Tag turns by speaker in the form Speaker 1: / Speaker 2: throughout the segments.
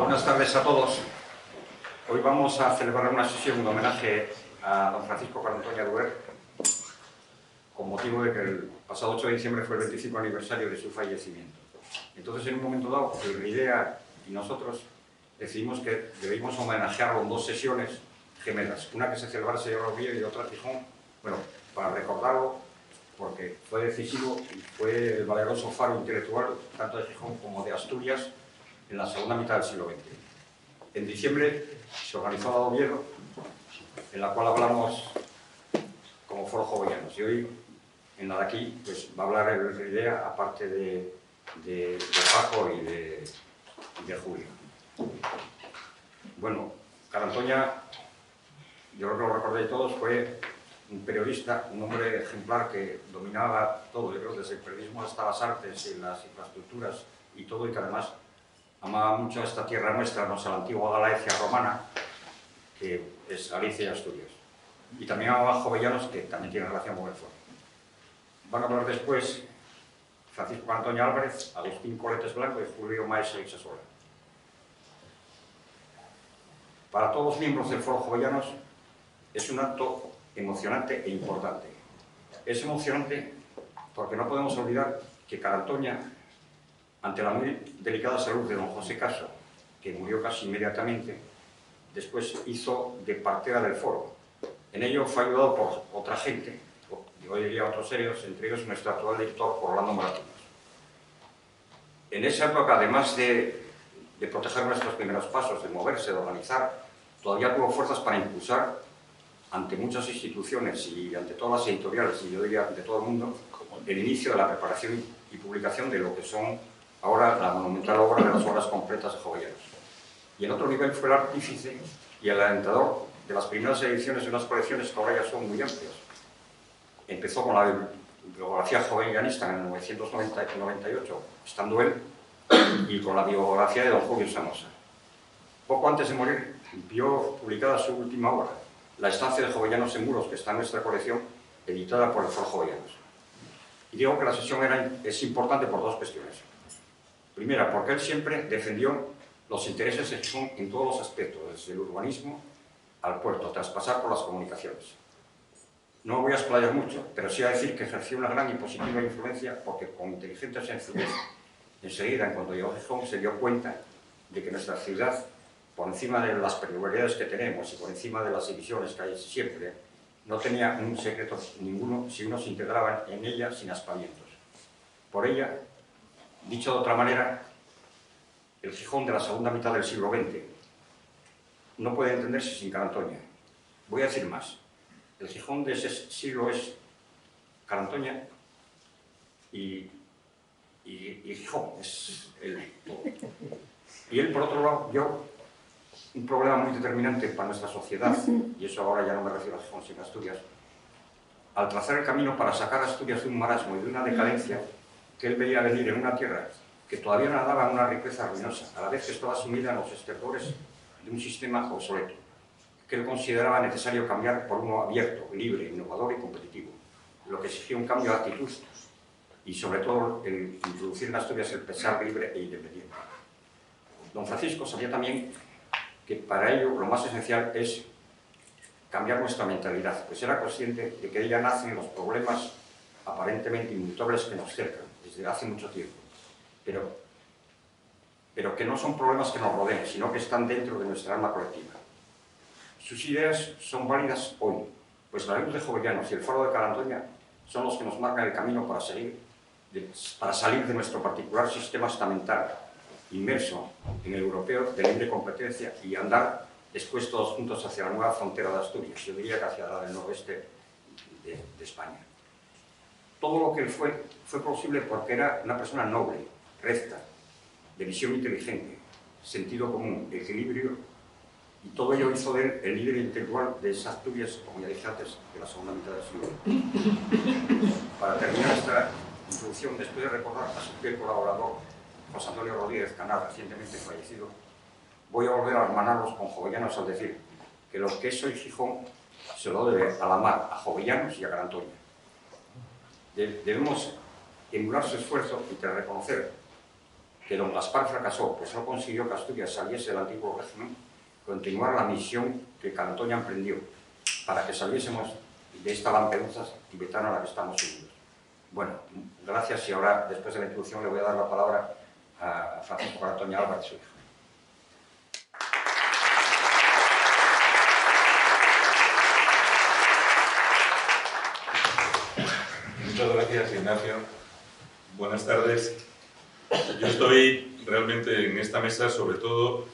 Speaker 1: Buenas tardes a todos. Hoy vamos a celebrar una sesión de homenaje a don Francisco Carantoña Duer, con motivo de que el pasado 8 de diciembre fue el 25 aniversario de su fallecimiento. Entonces, en un momento dado, el RIDEA y nosotros decidimos que debíamos homenajearlo en dos sesiones gemelas, una que se celebrase en Oviedo y otra en Gijón, bueno, para recordarlo, porque fue decisivo y fue el valeroso faro intelectual, tanto de Gijón como de Asturias, en la segunda mitad del siglo XX. En diciembre se organizó la Oviedo, en la cual hablamos como Foro Jovellanos, y hoy, en la de aquí, pues va a hablar el RIDEA, aparte de Paco y de Julio. Bueno, Carantoña, yo creo que lo recordáis todos, fue un periodista, un hombre ejemplar que dominaba todo, yo creo, desde el periodismo hasta las artes y las infraestructuras y todo, y que además amaba mucho a esta tierra nuestra, no a la antigua Galicia romana, que es Galicia y Asturias. Y también amaba a Jovellanos, que también tiene relación con el foro. Van a hablar después Francisco Carantoña Álvarez, Agustín Coletes Blanco y Julio Maese Ixasola. Para todos los miembros del Foro Jovellanos es un acto emocionante e importante. Es emocionante porque no podemos olvidar que Carantoña, ante la muy delicada salud de don José Caso, que murió casi inmediatamente, después hizo de partera del foro. En ello fue ayudado por otra gente, yo diría otros serios, entre ellos nuestro actual director, Orlando Moratinos. En esa época, además de proteger nuestros primeros pasos, de moverse, de organizar, todavía tuvo fuerzas para impulsar ante muchas instituciones y ante todas las editoriales, y yo diría ante todo el mundo, el inicio de la preparación y publicación de lo que son ahora la monumental obra de las obras completas de Jovellanos. Y en otro nivel fue el artífice y el alentador de las primeras ediciones de unas colecciones que ahora ya son muy amplias. Empezó con la bibliografía jovellanista en el 1998, estando él, y con la biografía de don Julio Sanosa. Poco antes de morir, vio publicada su última obra, La estancia de Jovellanos en Muros, que está en nuestra colección, editada por el Foro Jovellanos. Y digo que la sesión es importante por dos cuestiones. Primera, porque él siempre defendió los intereses de Gijón en todos los aspectos, desde el urbanismo al puerto, tras pasar por las comunicaciones. No me voy a explayar mucho, pero sí a decir que ejerció una gran y positiva influencia porque con inteligente sencillez, enseguida, en cuanto llegó a Gijón, se dio cuenta de que nuestra ciudad, por encima de las peculiaridades que tenemos y por encima de las divisiones que hay siempre, no tenía un secreto ninguno si uno se integraba en ella sin aspavientos. Por ella, dicho de otra manera, el Gijón de la segunda mitad del siglo XX no puede entenderse sin Carantoña. Voy a decir más. El Gijón de ese siglo es Carantoña y Gijón, es el todo. Y él, por otro lado, vio un problema muy determinante para nuestra sociedad, y eso ahora ya no me refiero a Gijón, sino a Asturias, al trazar el camino para sacar a Asturias de un marasmo y de una decadencia que él veía venir en una tierra que todavía nadaba en una riqueza ruinosa, a la vez que estaba sumida en los estertores de un sistema obsoleto, que él consideraba necesario cambiar por uno abierto, libre, innovador y competitivo, lo que exigía un cambio de actitud y, sobre todo, el introducir en Asturias el pensar libre e independiente. Don Francisco sabía también que para ello lo más esencial es cambiar nuestra mentalidad, pues era consciente de que de ella nacen los problemas aparentemente inmutables que nos cercan desde hace mucho tiempo, pero que no son problemas que nos rodeen, sino que están dentro de nuestra alma colectiva. Sus ideas son válidas hoy, pues la luz de Jovellanos y el foro de Carantoña son los que nos marcan el camino para salir de nuestro particular sistema estamental inmerso en el europeo de libre competencia y andar después todos juntos hacia la nueva frontera de Asturias, yo diría que hacia la del noroeste de España. Todo lo que él fue posible porque era una persona noble, recta, de visión inteligente, sentido común, equilibrio, y todo ello hizo de él el líder intelectual de esas Asturias, como ya dije antes, de la segunda mitad del siglo. Para terminar esta introducción, después de recordar a su fiel colaborador, José Antonio Rodríguez Canal, recientemente fallecido, voy a volver a hermanarlos con Jovellanos al decir que lo que es hoy Gijón se lo debe a la mar, a Jovellanos y a Carantoña. Debemos emular su esfuerzo y reconocer que don Gaspar fracasó, pues no consiguió que Asturias saliese del antiguo régimen, continuar la misión que Carantoña emprendió para que saliésemos de esta Lampedusa tibetana a la que estamos unidos. Bueno, gracias, y ahora, después de la introducción, le voy a dar la palabra a Francisco Carantoña Álvarez, su hijo.
Speaker 2: Muchas gracias, Ignacio. Buenas tardes. Yo estoy realmente en esta mesa sobre todo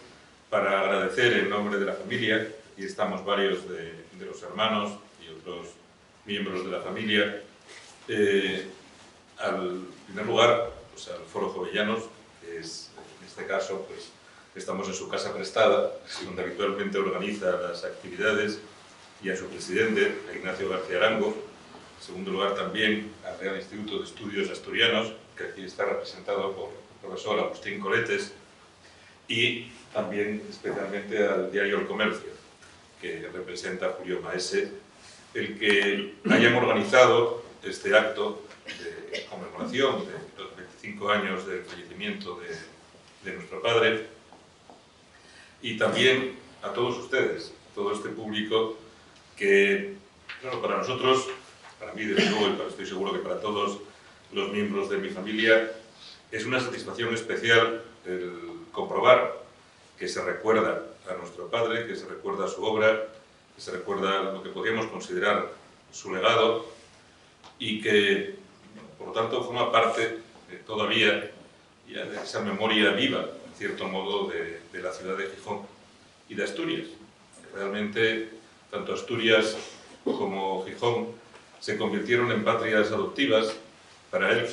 Speaker 2: para agradecer en nombre de la familia, y estamos varios de los hermanos y otros miembros de la familia, en primer lugar pues, al Foro Jovellanos, que es, en este caso, pues, estamos en su casa prestada, donde habitualmente organiza las actividades, y a su presidente, a Ignacio García Arango. En segundo lugar, también al Real Instituto de Estudios Asturianos, que aquí está representado por el profesor Agustín Coletes, y también especialmente al diario El Comercio, que representa a Julio Maese, el que hayan organizado este acto de conmemoración de los 25 años del fallecimiento de nuestro padre, y también a todos ustedes, todo este público que, claro, para nosotros, para mí desde luego, y estoy seguro que para todos los miembros de mi familia, es una satisfacción especial el comprobar que se recuerda a nuestro padre, que se recuerda su obra, que se recuerda lo que podríamos considerar su legado, y que, por lo tanto, forma parte todavía ya de esa memoria viva, en cierto modo, de la ciudad de Gijón y de Asturias. Realmente, tanto Asturias como Gijón se convirtieron en patrias adoptivas para él,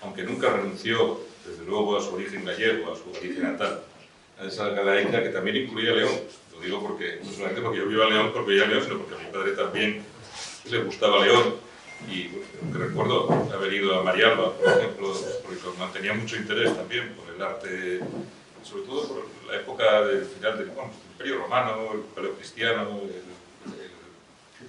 Speaker 2: aunque nunca renunció, desde luego, a su origen gallego, a su origen natal, a esa galaíca que también incluía León. Lo digo porque, no solamente porque yo vivo a León, porque veía León, sino porque a mi padre también le gustaba León. Y bueno, recuerdo haber ido a Marialba, por ejemplo, porque mantenía mucho interés también por el arte, sobre todo por la época del final del Imperio Romano, el Paleocristiano,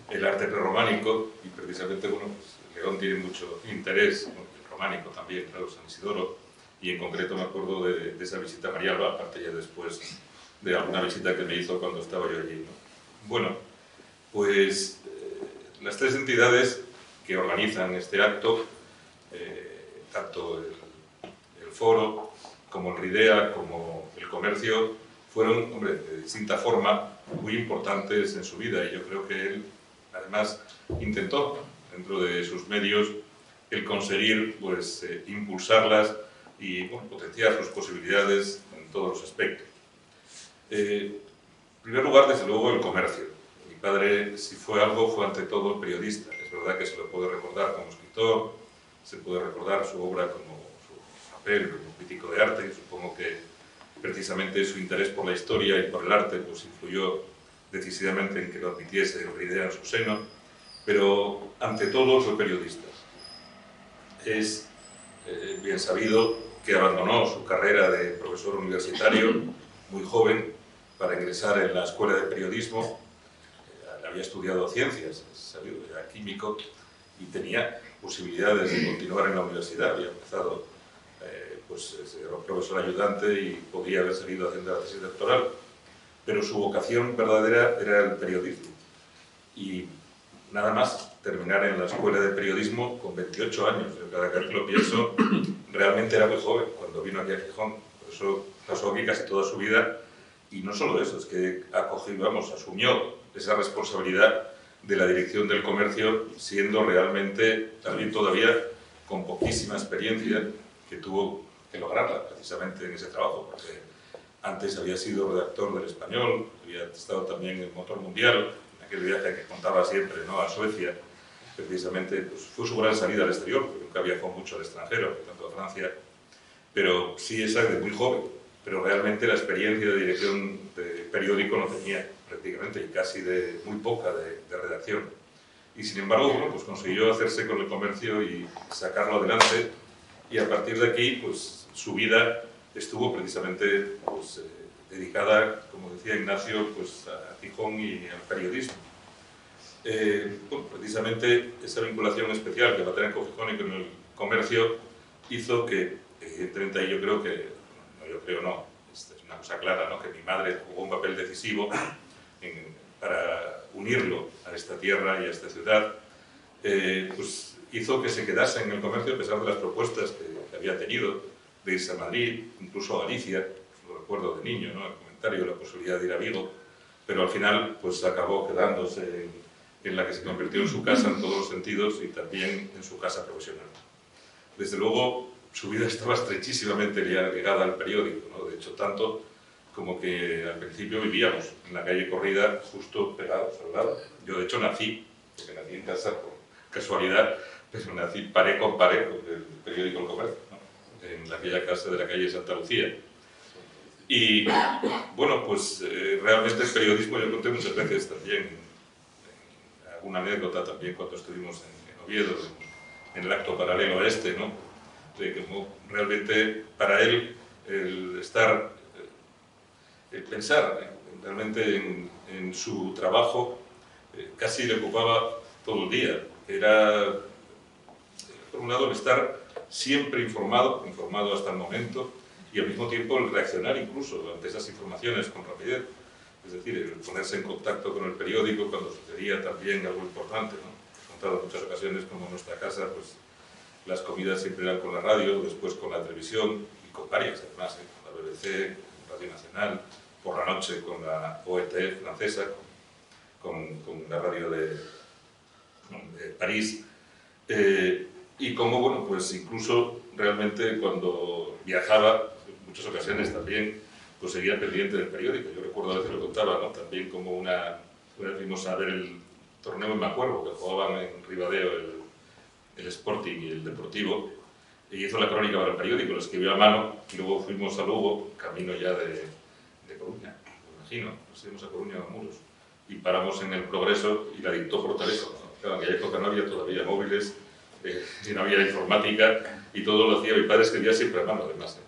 Speaker 2: el arte prerrománico, y precisamente, bueno, pues, León tiene mucho interés, bueno, el románico también, claro, San Isidoro, y en concreto me acuerdo de esa visita a Marialba, aparte ya después de alguna visita que me hizo cuando estaba yo allí, ¿no? Bueno, pues las tres entidades que organizan este acto, tanto el Foro, como el RIDEA, como el Comercio, fueron, hombre, de distinta forma, muy importantes en su vida, y yo creo que él, además, intentó, dentro de sus medios, el conseguir, pues, impulsarlas y, bueno, potenciar sus posibilidades en todos los aspectos. En primer lugar, desde luego, el comercio. Mi padre, si fue algo, fue ante todo periodista. Es verdad que se lo puede recordar como escritor, se puede recordar su obra como su papel como crítico de arte, y supongo que precisamente su interés por la historia y por el arte pues influyó decisivamente en que lo admitiese el RIDEA en su seno, pero ante todo fue periodista. Es bien sabido que abandonó su carrera de profesor universitario muy joven para ingresar en la Escuela de Periodismo. Había estudiado ciencias, es sabido, era químico, y tenía posibilidades de continuar en la universidad. Había empezado, pues, era un profesor ayudante y podría haber seguido haciendo la tesis doctoral, pero su vocación verdadera era el periodismo. Y nada más terminar en la Escuela de Periodismo con 28 años. Yo cada vez que lo pienso, realmente era muy joven cuando vino aquí a Gijón. Por eso pasó aquí casi toda su vida. Y no solo eso, es que acogió, asumió esa responsabilidad de la dirección del comercio, siendo realmente también todavía con poquísima experiencia, que tuvo que lograrla precisamente en ese trabajo, porque antes había sido redactor del Español, había estado también en el Motor Mundial, en aquel viaje que contaba siempre, ¿no?, a Suecia. Precisamente pues, fue su gran salida al exterior, porque nunca viajó mucho al extranjero, tanto a Francia, pero sí esa de muy joven, pero realmente la experiencia de dirección de periódico no tenía prácticamente, y casi de muy poca de redacción. Y sin embargo, bueno, pues consiguió hacerse con el comercio y sacarlo adelante, y a partir de aquí, pues su vida estuvo precisamente pues, dedicada, como decía Ignacio, pues a Gijón y al periodismo. Bueno, precisamente esa vinculación especial que va a tener con Gijón y con el comercio hizo que, evidentemente, yo creo que, no, es una cosa clara, ¿no?, que mi madre jugó un papel decisivo para unirlo a esta tierra y a esta ciudad, pues hizo que se quedase en el comercio a pesar de las propuestas que había tenido de irse a Madrid, incluso a Galicia, lo recuerdo de niño, ¿no?, el comentario, la posibilidad de ir a Vigo, pero al final pues acabó quedándose en la que se convirtió en su casa en todos los sentidos y también en su casa profesional. Desde luego, su vida estaba estrechísimamente ligada al periódico, ¿no?, de hecho tanto como que al principio vivíamos en la calle Corrida justo pegados al lado. Yo de hecho nací, porque nací en casa por casualidad, pero nací pared con pared con el periódico El Comercio, ¿no?, en aquella casa de la calle Santa Lucía. Y bueno, pues realmente el periodismo, yo conté muchas veces también, alguna anécdota también cuando estuvimos en Oviedo, en el acto paralelo a este, ¿no?, de que realmente para él el estar, el pensar realmente en su trabajo casi le ocupaba todo el día. Era, por un lado, el estar siempre informado hasta el momento, y al mismo tiempo el reaccionar incluso ante esas informaciones con rapidez. Es decir, el ponerse en contacto con el periódico cuando sucedía también algo importante, ¿no? He contado en muchas ocasiones como en nuestra casa, pues las comidas siempre eran con la radio, después con la televisión, y con varias además, con la BBC, con Radio Nacional, por la noche con la ORTF francesa, con la radio de París, y como, bueno, pues incluso realmente cuando viajaba, en muchas ocasiones también, pues seguía pendiente del periódico. Yo recuerdo, a veces lo contaba, ¿no?, también como una vez fuimos a ver el torneo en Macuervo, que jugaban en Ribadeo el Sporting y el Deportivo, y hizo la crónica para el periódico, lo escribió a mano, y luego fuimos a Lugo, camino ya de Coruña, me imagino, nos íbamos a Coruña o a Muros, y paramos en el Progreso y la dictó por teléfono. Claro, en aquella época no había todavía móviles, y no había informática, y todo lo hacía mi padre, escribía siempre a mano, además.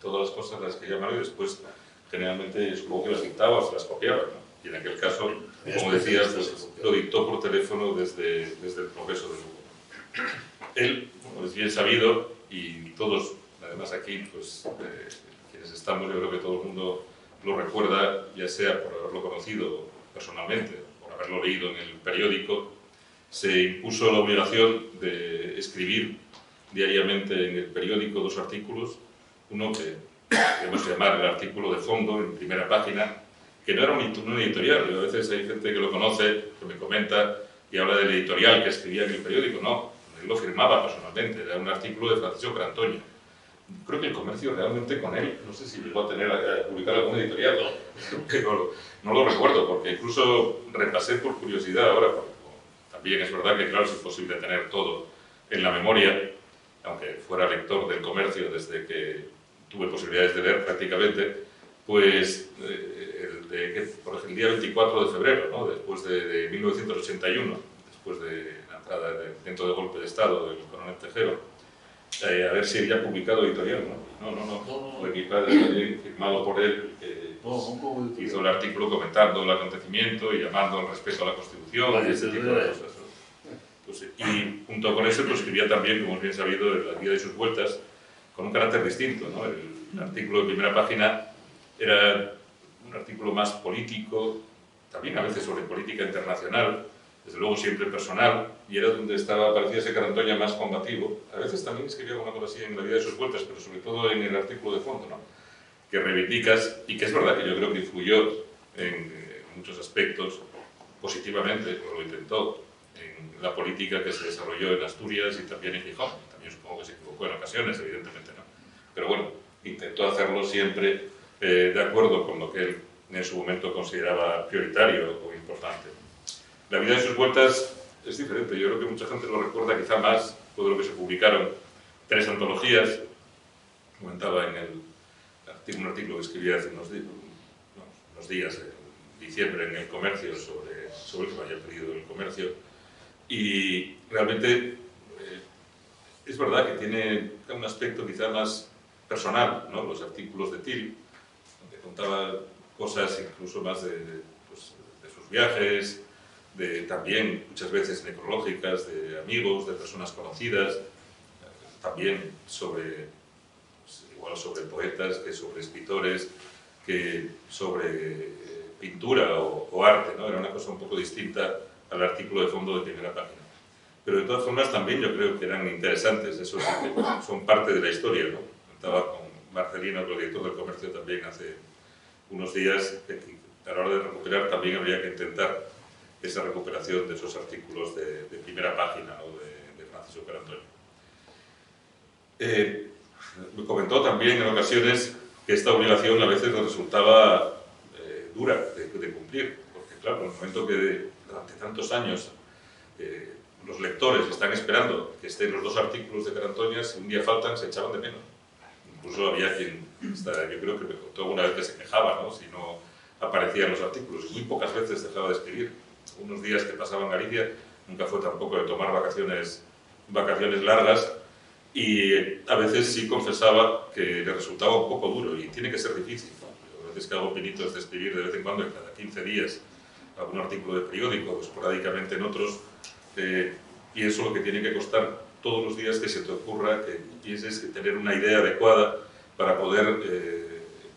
Speaker 2: Todas las cosas las escribía a mano y después, generalmente, supongo que las dictaba o se las copiaba, ¿no? Y en aquel caso, como decías, pues, lo dictó por teléfono desde el Progreso de Lugo. Él, como es bien sabido, y todos, además aquí, pues, quienes estamos, yo creo que todo el mundo lo recuerda, ya sea por haberlo conocido personalmente, por haberlo leído en el periódico, se impuso la obligación de escribir diariamente en el periódico 2 artículos, uno que podemos llamar el artículo de fondo, en primera página, que no era un editorial. A veces hay gente que lo conoce, que me comenta y habla del editorial que escribía en el periódico. No, él lo firmaba personalmente, era un artículo de Francisco Carantoña. Creo que el comercio realmente con él, no sé si llegó a publicar algún editorial, pero no lo recuerdo, porque incluso repasé por curiosidad ahora, porque también es verdad que, claro, es imposible tener todo en la memoria, aunque fuera lector del comercio desde que tuve posibilidades de leer prácticamente, pues por ejemplo, el día 24 de febrero, ¿no?, después de 1981, después de la entrada del intento de golpe de Estado del coronel Tejero, a ver si había publicado editorial, ¿no? No. Fue mi padre, firmado por él, hizo el artículo comentando el acontecimiento y llamando al respeto a la Constitución y ese tipo de cosas, ¿no? Pues, y junto con eso, pues escribía también, como es bien sabido, La vida y sus vueltas, con un carácter distinto, ¿no? El artículo de primera página era un artículo más político, también a veces sobre política internacional, desde luego siempre personal, y era donde parecía ese Carantoña más combativo. A veces también escribía alguna cosa así en La vida de sus vueltas, pero sobre todo en el artículo de fondo, ¿no?, que reivindicas, y que es verdad que yo creo que influyó en muchos aspectos positivamente, o lo intentó, en la política que se desarrolló en Asturias y también en Gijón. También supongo que se equivocó en ocasiones, evidentemente no. Pero bueno, intentó hacerlo siempre de acuerdo con lo que él en su momento consideraba prioritario o importante. La vida de sus vueltas es diferente. Yo creo que mucha gente lo recuerda quizá más por lo que se publicaron 3 antologías. Comentaba en un artículo que escribí hace unos días, en diciembre, en El Comercio, sobre el que me había pedido El Comercio. Y realmente es verdad que tiene un aspecto quizá más personal, ¿no? Los artículos de Till, donde contaba cosas incluso más de sus viajes, también muchas veces necrológicas, de amigos, de personas conocidas, también igual sobre poetas, que sobre escritores, que sobre pintura o arte, ¿no? Era una cosa un poco distinta al artículo de fondo de primera página. Pero de todas formas también yo creo que eran interesantes, eso sí que son parte de la historia, ¿no? Estaba con Marcelino, el director del Comercio, también hace unos días, que a la hora de recuperar también habría que intentar esa recuperación de esos artículos de primera página, ¿no? de Francisco Carantoña. Me comentó también en ocasiones que esta obligación a veces le resultaba dura de cumplir, porque claro, en el momento que durante tantos años los lectores están esperando que estén los 2 artículos de Carantoña, si un día faltan se echaban de menos. Incluso había quien, yo creo que me contó alguna vez que se quejaba, ¿no? Si no aparecían los artículos. Muy pocas veces dejaba de escribir. Unos días que pasaba en Galicia, nunca fue tampoco de tomar vacaciones largas, y a veces sí confesaba que le resultaba un poco duro, y tiene que ser difícil, ¿no? Yo a veces que hago pinitos de escribir de vez en cuando, cada 15 días, algún artículo de periódico, o esporádicamente en otros, pienso lo que tiene que costar todos los días que se te ocurra, que pienses que tener una idea adecuada para poder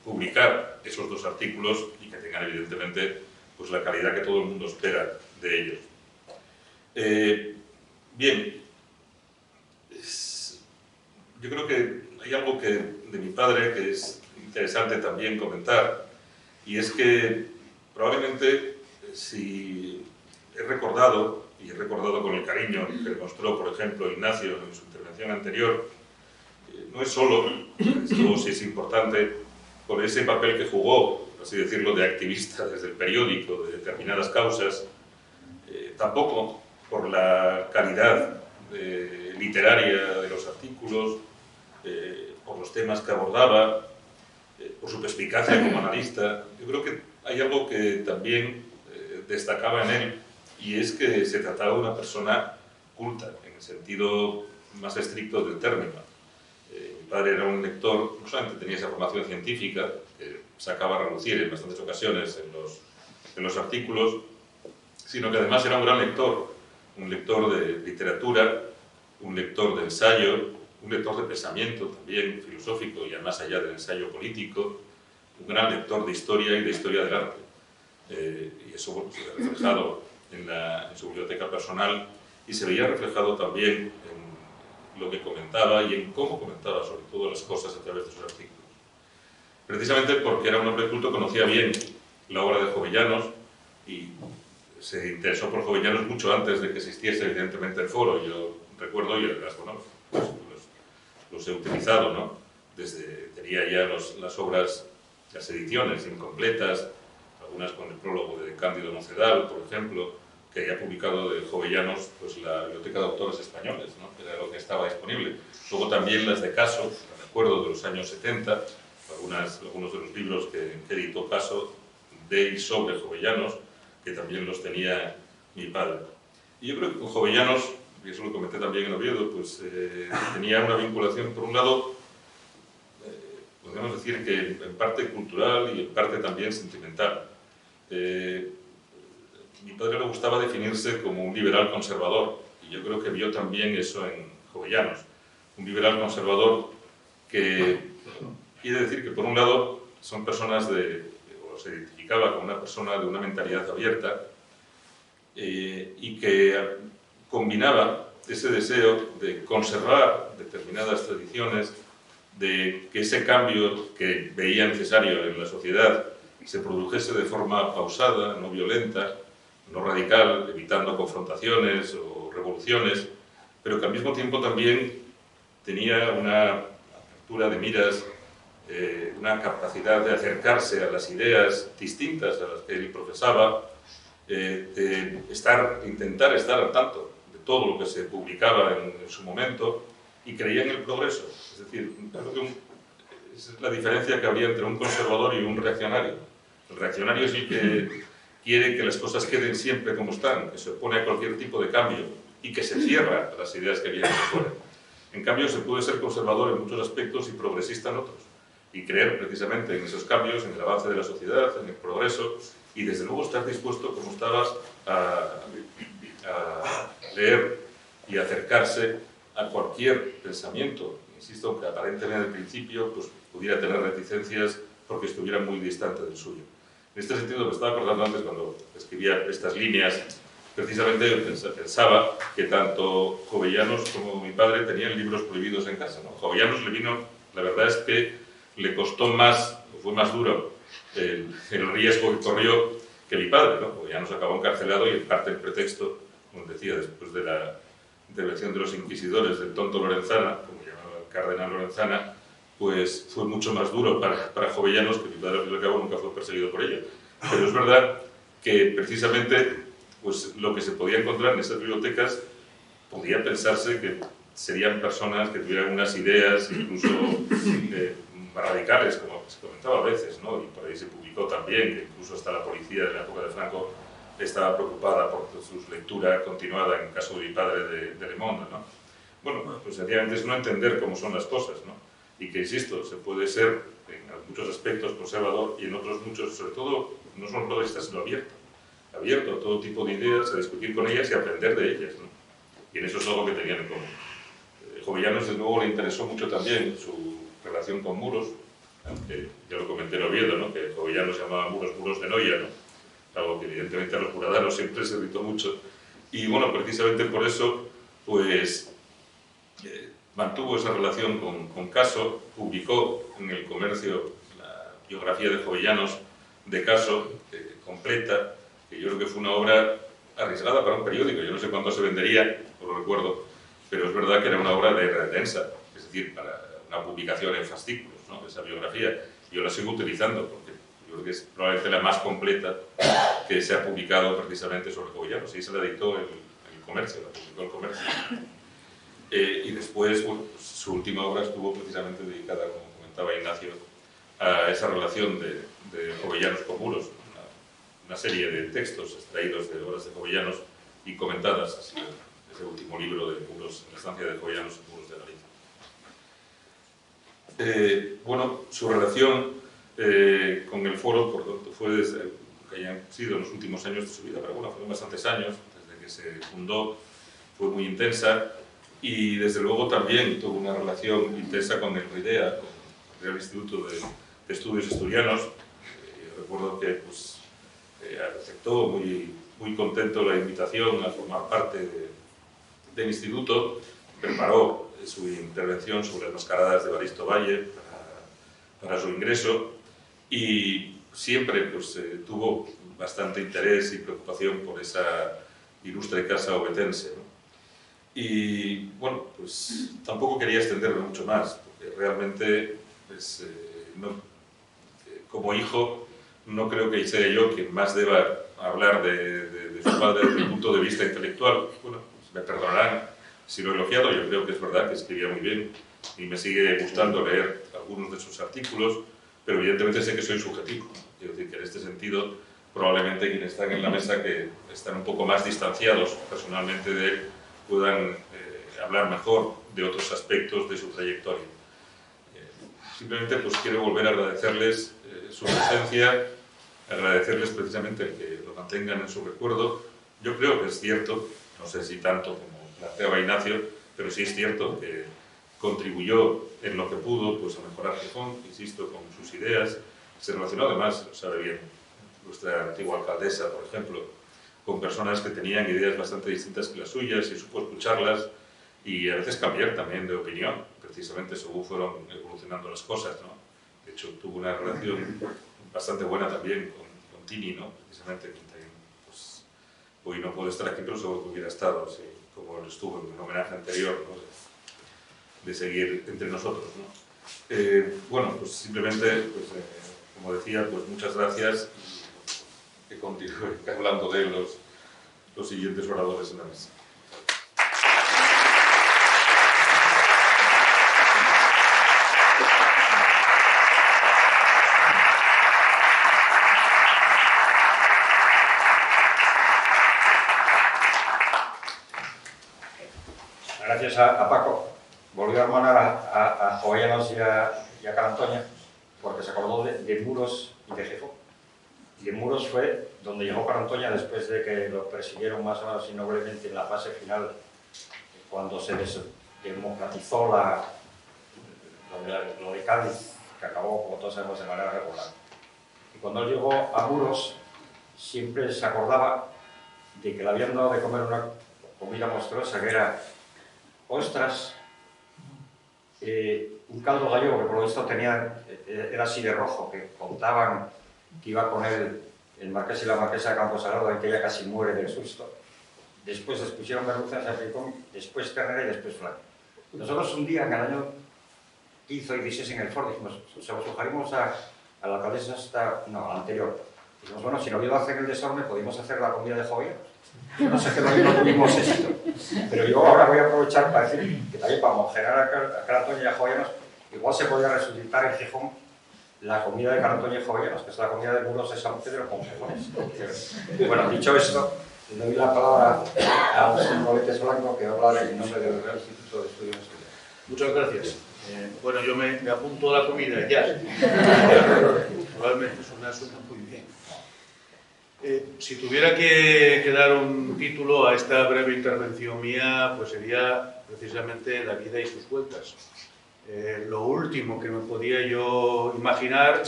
Speaker 2: publicar esos 2 artículos y que tengan evidentemente pues la calidad que todo el mundo espera de ellos. Bien, yo creo que hay algo de mi padre que es interesante también comentar, y es que probablemente si he recordado, y he recordado con el cariño que mostró, por ejemplo, Ignacio en su intervención anterior, no es solo, esto sí es importante, por ese papel que jugó, por así decirlo, de activista desde el periódico, de determinadas causas, tampoco por la calidad literaria de los artículos, por los temas que abordaba, por su perspicacia como analista. Yo creo que hay algo que también destacaba en él, y es que se trataba de una persona culta, en el sentido más estricto del término. Mi padre era un lector, no solamente tenía esa formación científica, que sacaba a relucir en bastantes ocasiones en los artículos, sino que además era un gran lector, un lector de literatura, un lector de ensayo, un lector de pensamiento también filosófico y más allá del ensayo político, un gran lector de historia y de historia del arte. Y eso bueno, se ve reflejado en su biblioteca personal, y se veía reflejado también en lo que comentaba y en cómo comentaba sobre todo las cosas a través de sus artículos. Precisamente porque era un hombre culto, conocía bien la obra de Jovellanos y se interesó por Jovellanos mucho antes de que existiese evidentemente el foro. Yo recuerdo, y además bueno, los he utilizado, ¿no? Tenía ya las obras, las ediciones incompletas, algunas con el prólogo de Cándido Nocedal, por ejemplo, que había publicado de Jovellanos pues, la Biblioteca de Autores Españoles, ¿no? Que era lo que estaba disponible. Luego también las de Caso, recuerdo de los años 70, algunos de los libros que editó Caso de y sobre Jovellanos, que también los tenía mi padre. Y yo creo que con Jovellanos, y eso lo comenté también en Oviedo, pues tenía una vinculación, por un lado, podríamos decir que en parte cultural y en parte también sentimental. Mi padre le gustaba definirse como un liberal conservador, y yo creo que vio también eso en Jovellanos. Un liberal conservador que quiere decir que, por un lado, son personas o se identificaba como una persona de una mentalidad abierta, y que combinaba ese deseo de conservar determinadas tradiciones, de que ese cambio que veía necesario en la sociedad se produjese de forma pausada, no violenta, no radical, evitando confrontaciones o revoluciones, pero que al mismo tiempo también tenía una apertura de miras, una capacidad de acercarse a las ideas distintas a las que él profesaba, de intentar estar al tanto de todo lo que se publicaba en su momento, y creía en el progreso. Es decir, creo que esa es la diferencia que habría entre un conservador y un reaccionario. El reaccionario es el que quiere que las cosas queden siempre como están, que se opone a cualquier tipo de cambio y que se cierra a las ideas que vienen de fuera. En cambio, se puede ser conservador en muchos aspectos y progresista en otros, y creer precisamente en esos cambios, en el avance de la sociedad, en el progreso, y desde luego estar dispuesto, como estabas, a leer y acercarse a cualquier pensamiento, insisto, aunque aparentemente al principio pues, pudiera tener reticencias porque estuviera muy distante del suyo. En este sentido, me estaba acordando antes cuando escribía estas líneas, precisamente pensaba que tanto Jovellanos como mi padre tenían libros prohibidos en casa, ¿no? Jovellanos le vino, la verdad es que le costó más, fue más duro el riesgo que corrió que mi padre, ¿no? Jovellanos acabó encarcelado y en parte el pretexto, como decía, después de la intervención de los inquisidores del tonto Lorenzana, como llamaba el cardenal Lorenzana, pues fue mucho más duro para Jovellanos, que mi padre al fin y al cabo nunca fue perseguido por ello. Pero es verdad que precisamente pues, lo que se podía encontrar en estas bibliotecas podía pensarse que serían personas que tuvieran unas ideas incluso radicales, como se comentaba a veces, ¿no? Y por ahí se publicó también que incluso hasta la policía de la época de Franco estaba preocupada por su lectura continuada en el caso de mi padre de Le Monde, ¿no? Bueno, pues sencillamente es no entender cómo son las cosas, ¿no? Y que, insisto, se puede ser en muchos aspectos conservador y en otros muchos, sobre todo, no solo progresista, sino abierto a todo tipo de ideas, a discutir con ellas y a aprender de ellas, ¿no? Y en eso es algo que tenían en común. Jovellanos, desde luego, le interesó mucho también su relación con Muros, aunque ya lo comenté en Oviedo, ¿no? Que Jovellanos llamaba Muros de Noia, ¿no? Algo que evidentemente a los juradanos siempre se irritó mucho. Y bueno, precisamente por eso, pues, mantuvo esa relación con Caso, publicó en El Comercio la biografía de Jovellanos de Caso, completa, que yo creo que fue una obra arriesgada para un periódico. Yo no sé cuánto se vendería, no lo recuerdo, pero es verdad que era una obra de densa, es decir, para una publicación en fascículos, ¿no? Esa biografía. Yo la sigo utilizando porque yo creo que es probablemente la más completa que se ha publicado precisamente sobre Jovellanos, y se la dictó el Comercio, la publicó el Comercio. Y después, bueno, pues, su última obra estuvo precisamente dedicada, como comentaba Ignacio, a esa relación de Jovellanos con Muros, una serie de textos extraídos de obras de Jovellanos y comentadas, así, ese último libro de Muros, en la estancia de Jovellanos en Muros de Galicia. Bueno, su relación con el foro, por tanto, fue desde que hayan sido en los últimos años de su vida, pero bueno, fueron bastantes años, desde que se fundó, fue muy intensa, y desde luego también tuvo una relación intensa con el RIDEA, con el Real Instituto de Estudios Asturianos. Recuerdo que pues, aceptó muy contento la invitación a formar parte del instituto, preparó su intervención sobre las mascaradas de Evaristo Valle para su ingreso, y siempre pues, tuvo bastante interés y preocupación por esa ilustre casa ovetense, ¿no? Y bueno, pues tampoco quería extenderme mucho más, porque realmente, pues, como hijo, no creo que sea yo quien más deba hablar de su padre desde el punto de vista intelectual. Bueno, pues me perdonarán si lo he elogiado, yo creo que es verdad que escribía muy bien y me sigue gustando leer algunos de sus artículos, pero evidentemente sé que soy subjetivo. Quiero decir que en este sentido, probablemente quienes están en la mesa que están un poco más distanciados personalmente de él puedan hablar mejor de otros aspectos de su trayectoria. Simplemente pues quiero volver a agradecerles su presencia, agradecerles precisamente el que lo mantengan en su recuerdo. Yo creo que es cierto, no sé si tanto como planteaba Ignacio, pero sí es cierto que contribuyó en lo que pudo pues, a mejorar Gijón, insisto, con sus ideas. Se relacionó además, lo sabe bien, nuestra antigua alcaldesa, por ejemplo, con personas que tenían ideas bastante distintas que las suyas y supo escucharlas y a veces cambiar también de opinión, precisamente según fueron evolucionando las cosas, ¿no? De hecho, tuvo una relación bastante buena también con Tini, ¿no? Precisamente, pues, hoy no puede estar aquí, pero seguro que hubiera estado, sí, como él estuvo en un homenaje anterior, ¿no? De seguir entre nosotros, ¿no? Bueno, pues simplemente, pues, como decía, pues muchas gracias y que continúe hablando de los siguientes oradores en la mesa.
Speaker 1: Gracias a Paco. Volvió a hermanar a Jovellanos y a Carantoña, porque se acordó de Muros y de Gijón. Y en Muros fue donde llegó Carantoña después de que lo persiguieron más o menos innoblemente en la fase final, cuando se democratizó lo de Cádiz, que acabó, como todos sabemos, de manera regular. Y cuando él llegó a Muros, siempre se acordaba de que le habían dado de comer una comida monstruosa, que era ostras, un caldo gallego que por lo visto era así de rojo, que contaban que iba con él el marqués y la marquesa de Camposagrado y que ella casi muere del susto. Después les pusieron merluzas a fricón, después ternera y después flan. Nosotros un día, en el año 15 y 16 en el Ford, dijimos, se lo sugerimos a la alcaldesa a la anterior. Dijimos, bueno, si no hubiera hacer el desorden, podíamos hacer la comida de Jovellanos. No sé qué no tuvimos éxito. Pero yo ahora voy a aprovechar para decir que también para mojerar a Carantoña y a Jovellanos, igual se podría resucitar en Gijón la comida de Carantoña y Jovellanos, que es la comida de Muros de San Pedro con Gijones. Bueno, dicho esto, le doy la palabra a José Moletes Blanco, que va a hablar en nombre del Real Instituto de Estudios Nacionales.
Speaker 3: Muchas gracias. Bueno, yo me apunto a la comida ya. Probablemente suena muy bien. Si tuviera que dar un título a esta breve intervención mía, pues sería precisamente La vida y sus vueltas. Lo último que me podía yo imaginar,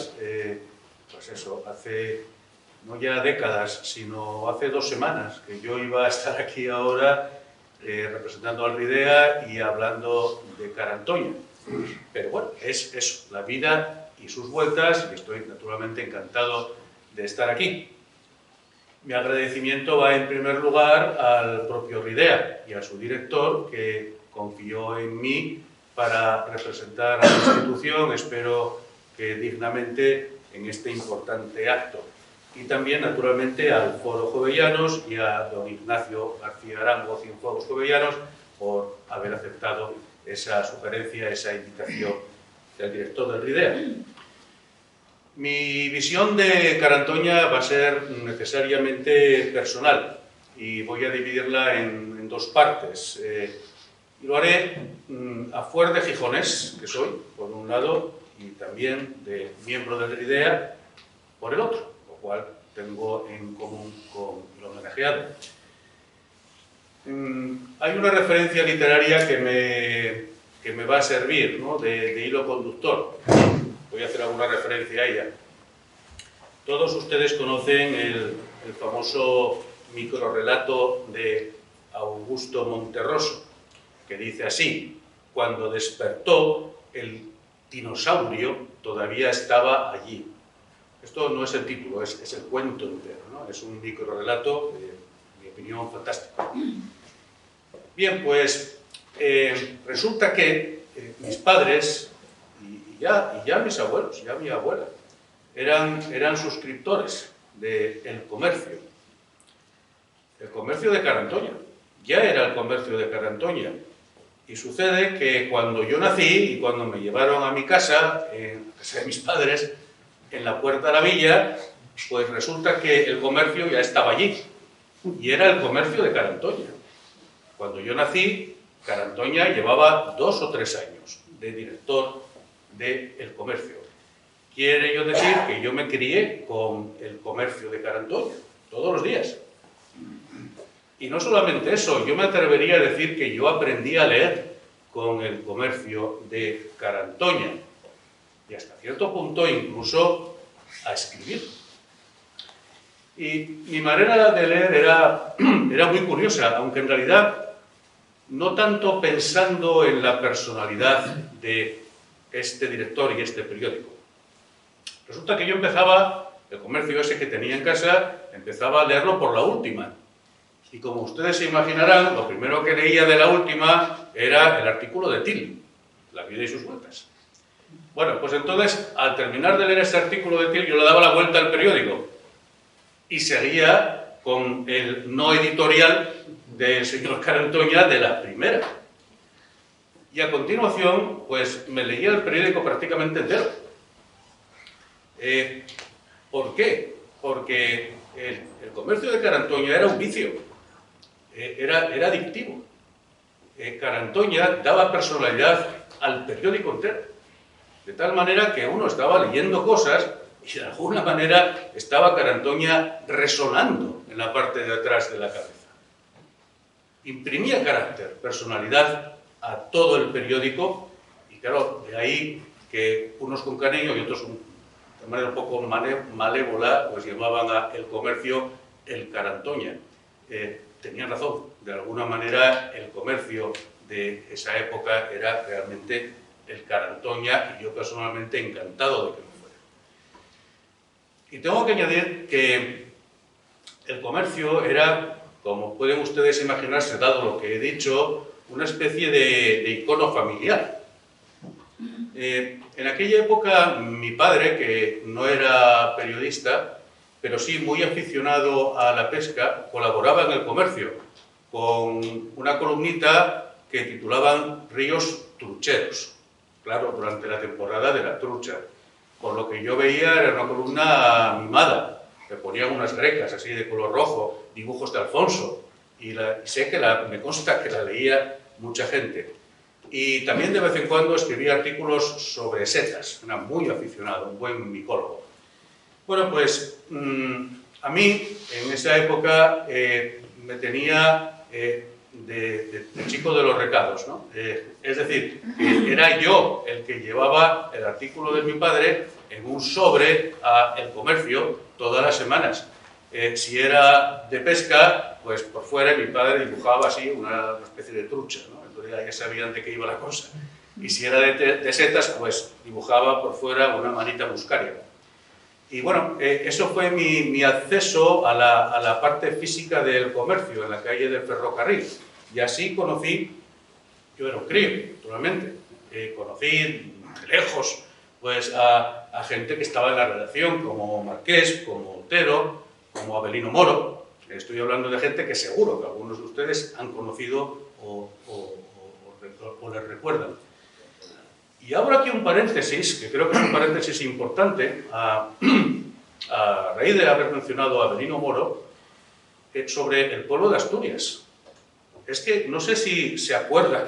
Speaker 3: pues eso, hace no ya décadas, sino hace 2 semanas, que yo iba a estar aquí ahora representando al RIDEA y hablando de Carantoña. Pero bueno, es eso, la vida y sus vueltas, y estoy naturalmente encantado de estar aquí. Mi agradecimiento va en primer lugar al propio RIDEA y a su director, que confió en mí para representar a la institución, espero que dignamente, en este importante acto. Y también, naturalmente, al Foro Jovellanos y a don Ignacio García Arango, Cienfuegos Jovellanos, por haber aceptado esa sugerencia, esa invitación del director del RIDEA. Mi visión de Carantoña va a ser necesariamente personal y voy a dividirla en 2 partes. Y lo haré a fuer de gijonés, que soy, por un lado, y también de miembro del RIDEA, por el otro, lo cual tengo en común con el homenajeado. Hay una referencia literaria que me va a servir, ¿no?, de hilo conductor. Voy a hacer alguna referencia a ella. Todos ustedes conocen el famoso microrrelato de Augusto Monterroso, que dice así: cuando despertó, el dinosaurio todavía estaba allí. Esto no es el título, es el cuento entero, ¿no? Es un microrrelato, en mi opinión, fantástico. Bien, pues resulta que mis padres y ya mis abuelos, ya mi abuela, eran suscriptores de El Comercio. El Comercio de Carantoña. Ya era el Comercio de Carantoña. Y sucede que cuando yo nací y cuando me llevaron a mi casa, en casa de mis padres, en la puerta de la villa, pues resulta que el comercio ya estaba allí. Y era el Comercio de Carantoña. Cuando yo nací, Carantoña llevaba 2 o 3 años de director del Comercio. Quiere yo decir que yo me crié con el Comercio de Carantoña, todos los días. Y no solamente eso, yo me atrevería a decir que yo aprendí a leer con el Comercio de Carantoña. Y hasta cierto punto incluso a escribir. Y mi manera de leer era muy curiosa, aunque en realidad no tanto pensando en la personalidad de este director y este periódico. Resulta que yo empezaba, el comercio ese que tenía en casa, empezaba a leerlo por la última. Y como ustedes se imaginarán, lo primero que leía de la última era el artículo de Till, La vida y sus vueltas. Bueno, pues entonces, al terminar de leer ese artículo de Till, yo le daba la vuelta al periódico y seguía con el no editorial del señor Carantoña de la primera. Y a continuación, pues me leía el periódico prácticamente entero. ¿Por qué? Porque el comercio de Carantoña era un vicio, era adictivo. Carantoña daba personalidad al periódico entero, de tal manera que uno estaba leyendo cosas y de alguna manera estaba Carantoña resonando en la parte de atrás de la cabeza. Imprimía carácter, personalidad a todo el periódico y claro, de ahí que unos con cariño y otros de manera un poco malévola pues llamaban a el comercio el Carantoña. Tenían razón, de alguna manera el comercio de esa época era realmente el Carantoña y yo personalmente encantado de que lo fuera. Y tengo que añadir que el comercio era, como pueden ustedes imaginarse, dado lo que he dicho, una especie de icono familiar. En aquella época mi padre, que no era periodista, pero sí muy aficionado a la pesca, colaboraba en el comercio con una columnita que titulaban Ríos Trucheros, claro, durante la temporada de la trucha. Por lo que yo veía era una columna mimada, le ponían unas grecas así de color rojo, dibujos de Alfonso, y sé que me consta que la leía mucha gente. Y también de vez en cuando escribía artículos sobre setas, era muy aficionado, un buen micólogo. Bueno, pues a mí en esa época me tenía de chico de los recados, ¿no? Es decir, que era yo el que llevaba el artículo de mi padre en un sobre a El Comercio todas las semanas. Si era de pesca, pues por fuera mi padre dibujaba así una especie de trucha, ¿no? Entonces ya sabían de qué iba la cosa. Y si era de setas, pues dibujaba por fuera una manita muscaria. Y bueno, eso fue mi acceso a la parte física del comercio, en la calle del Ferrocarril. Y así conocí, yo era un crío, naturalmente, conocí de lejos pues, a gente que estaba en la redacción, como Marqués, como Otero, como Avelino Moro. Estoy hablando de gente que seguro que algunos de ustedes han conocido o les recuerdan. Y abro aquí un paréntesis, que creo que es un paréntesis importante, a raíz de haber mencionado a Avelino Moro, sobre el pueblo de Asturias. Es que no sé si se acuerda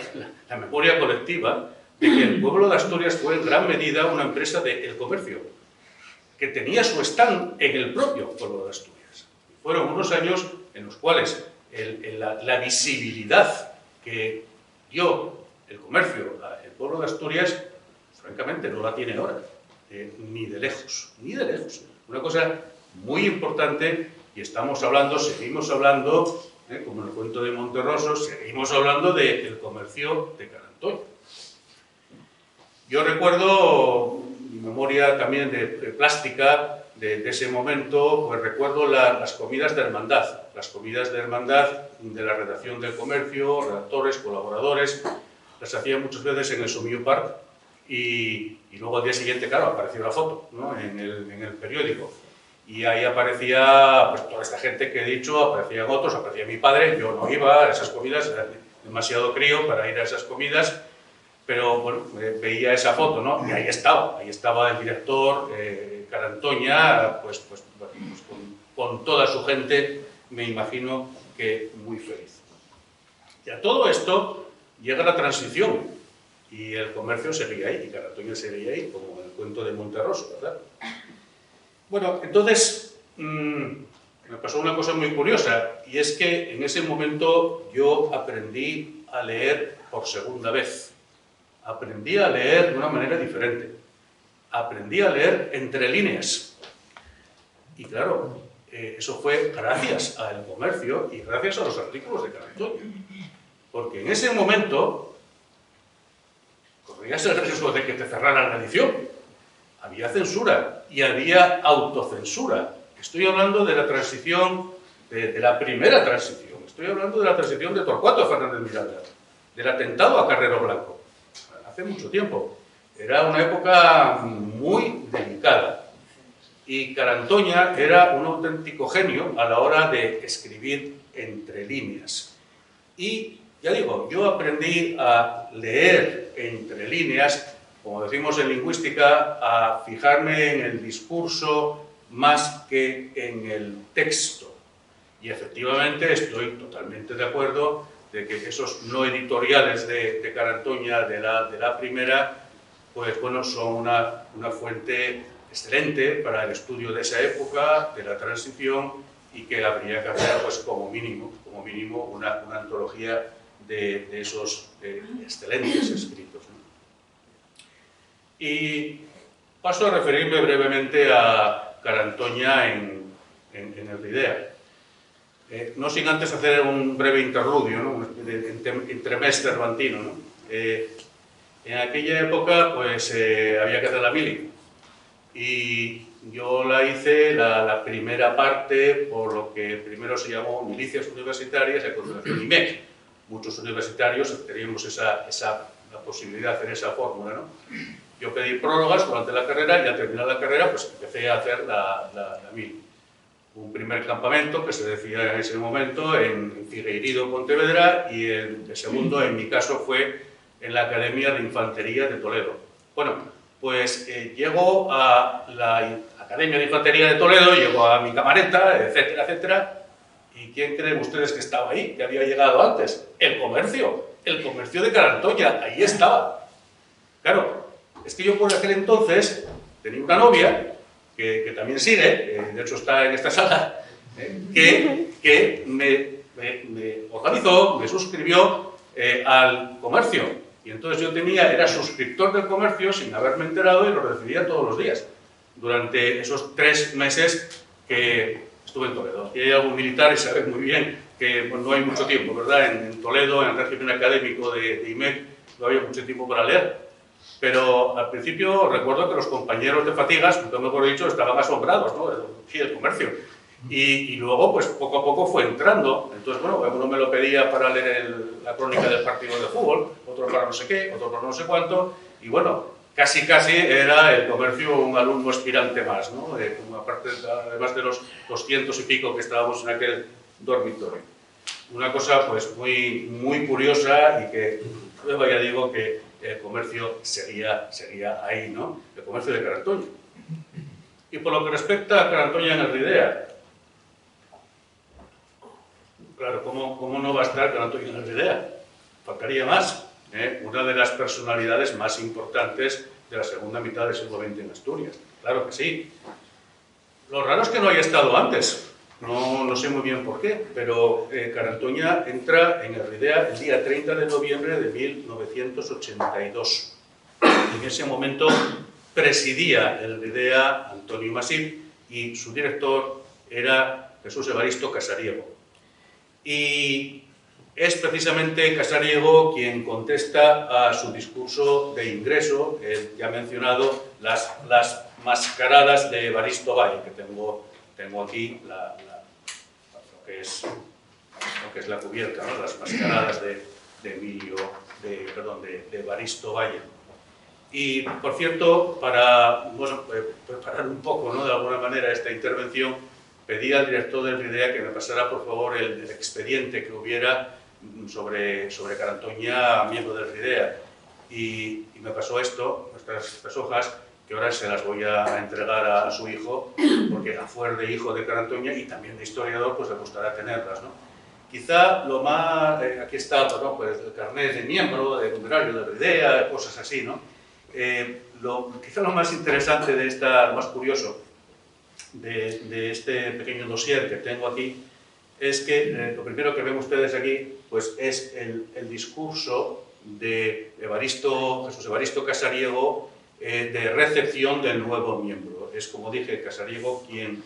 Speaker 3: la memoria colectiva de que el pueblo de Asturias fue en gran medida una empresa del comercio, que tenía su stand en el propio pueblo de Asturias. Fueron unos años en los cuales la visibilidad que dio el comercio al pueblo de Asturias, francamente, no la tiene ahora, ni de lejos, ni de lejos. Una cosa muy importante, y seguimos hablando, como en el cuento de Monterroso, seguimos hablando del comercio de Carantoña. Yo recuerdo, mi memoria también de plástica de ese momento, pues recuerdo las comidas de hermandad, de la redacción del comercio, redactores, colaboradores, las hacían muchas veces en el Somillo Park y luego al día siguiente, claro, apareció la foto, ¿no? en el periódico. Y ahí aparecía pues, toda esta gente que he dicho, aparecían otros, aparecía mi padre, yo no iba a esas comidas, era demasiado crío para ir a esas comidas, pero bueno, veía esa foto, ¿no? Y ahí estaba el director, Carantoña, pues con toda su gente, me imagino que muy feliz. Y a todo esto llega la transición, y el comercio seguía ahí, y Carantoña seguía ahí, como en el cuento de Monterroso, ¿verdad? Bueno, entonces me pasó una cosa muy curiosa, y es que en ese momento yo aprendí a leer por segunda vez. Aprendí a leer de una manera diferente. Aprendí a leer entre líneas. Y claro, eso fue gracias al comercio y gracias a los artículos de Carantoña. Porque en ese momento corrías el riesgo de que te cerraran la edición. Había censura y había autocensura. Estoy hablando de la transición, de la primera transición. estoy hablando de la transición de Torcuato a Fernández Miranda, del atentado a Carrero Blanco, hace mucho tiempo. Era una época muy delicada. Y Carantoña era un auténtico genio a la hora de escribir entre líneas. Y, ya digo, yo aprendí a leer entre líneas, como decimos en lingüística, a fijarme en el discurso más que en el texto. Y efectivamente estoy totalmente de acuerdo de que esos no editoriales de Carantoña, de la primera, pues bueno, son una fuente excelente para el estudio de esa época, de la transición, y que habría que hacer, pues como mínimo una antología de esos excelentes escritos, ¿no? Y paso a referirme brevemente a Carantoña en el Ridea. No sin antes hacer un breve interludio, ¿no? Entremés cervantino, ¿no? En aquella época, pues había que hacer la mili. Y yo la hice la primera parte por lo que primero se llamó milicias universitarias y a continuación IMEC. Muchos universitarios teníamos la posibilidad de hacer esa fórmula, ¿no? Yo pedí prórrogas durante la carrera y al terminar la carrera pues empecé a hacer la mili. Un primer campamento que se decía en ese momento en Figueiredo, Pontevedra, y el segundo, en mi caso, fue en la Academia de Infantería de Toledo. Bueno, pues llego a la Academia de Infantería de Toledo, llego a mi camareta, etcétera, etcétera. ¿Y quién creen ustedes que estaba ahí, que había llegado antes? El comercio de Carantoña, ahí estaba. Claro, es que yo por aquel entonces tenía una novia, que también sigue, de hecho está en esta sala, que me organizó, me suscribió al comercio. Y entonces yo era suscriptor del comercio sin haberme enterado y lo recibía todos los días, durante esos 3 meses que estuve en Toledo. Y hay algún militar y sabe muy bien que pues, no hay mucho tiempo, ¿verdad? En Toledo, en el régimen académico de IMEC, no había mucho tiempo para leer. Pero al principio recuerdo que los compañeros de fatigas, nunca mejor dicho, estaban asombrados, ¿no? Del comercio. Y luego, pues poco a poco fue entrando. Entonces, bueno, uno me lo pedía para leer la crónica del partido de fútbol, otro para no sé qué, otro para no sé cuánto. Y bueno, casi era el comercio un alumno aspirante más, ¿no? Aparte, además de los 200 y pico que estábamos en aquel dormitorio. Una cosa, pues, muy curiosa y que luego ya digo que el comercio seguía ahí, ¿no? El comercio de Carantoña. Y por lo que respecta a Carantoña en el Ridea, claro, ¿cómo no va a estar Carantoña en el Ridea? Faltaría más, ¿eh? Una de las personalidades más importantes de la segunda mitad del siglo XX en Asturias. Claro que sí. Lo raro es que no haya estado antes. No sé muy bien por qué, pero Carantoña entra en el Ridea el día 30 de noviembre de 1982. En ese momento presidía el Ridea Antonio Masip y su director era Jesús Evaristo Casariego. Y es precisamente Casariego quien contesta a su discurso de ingreso, el ya mencionado, las mascaradas de Evaristo Valle, que tengo aquí lo que es la cubierta, ¿no? Las mascaradas de Evaristo Valle. Y, por cierto, para preparar un poco, ¿no? De alguna manera esta intervención, pedí al director del Ridea que me pasara, por favor, el expediente que hubiera sobre Carantoña, miembro del Ridea. Y me pasó estas hojas, que ahora se las voy a entregar a su hijo, porque a fuer de hijo de Carantoña y también de historiador, pues le gustará tenerlas, ¿no? Quizá lo más... aquí está, pues, el carnet de miembro, de numerario de Ridea, cosas así, ¿no? Quizá lo más interesante lo más curioso de este pequeño dossier que tengo aquí es que lo primero que ven ustedes aquí pues es el discurso de Jesús Evaristo Casariego de recepción del nuevo miembro. Es, como dije, Casariego quien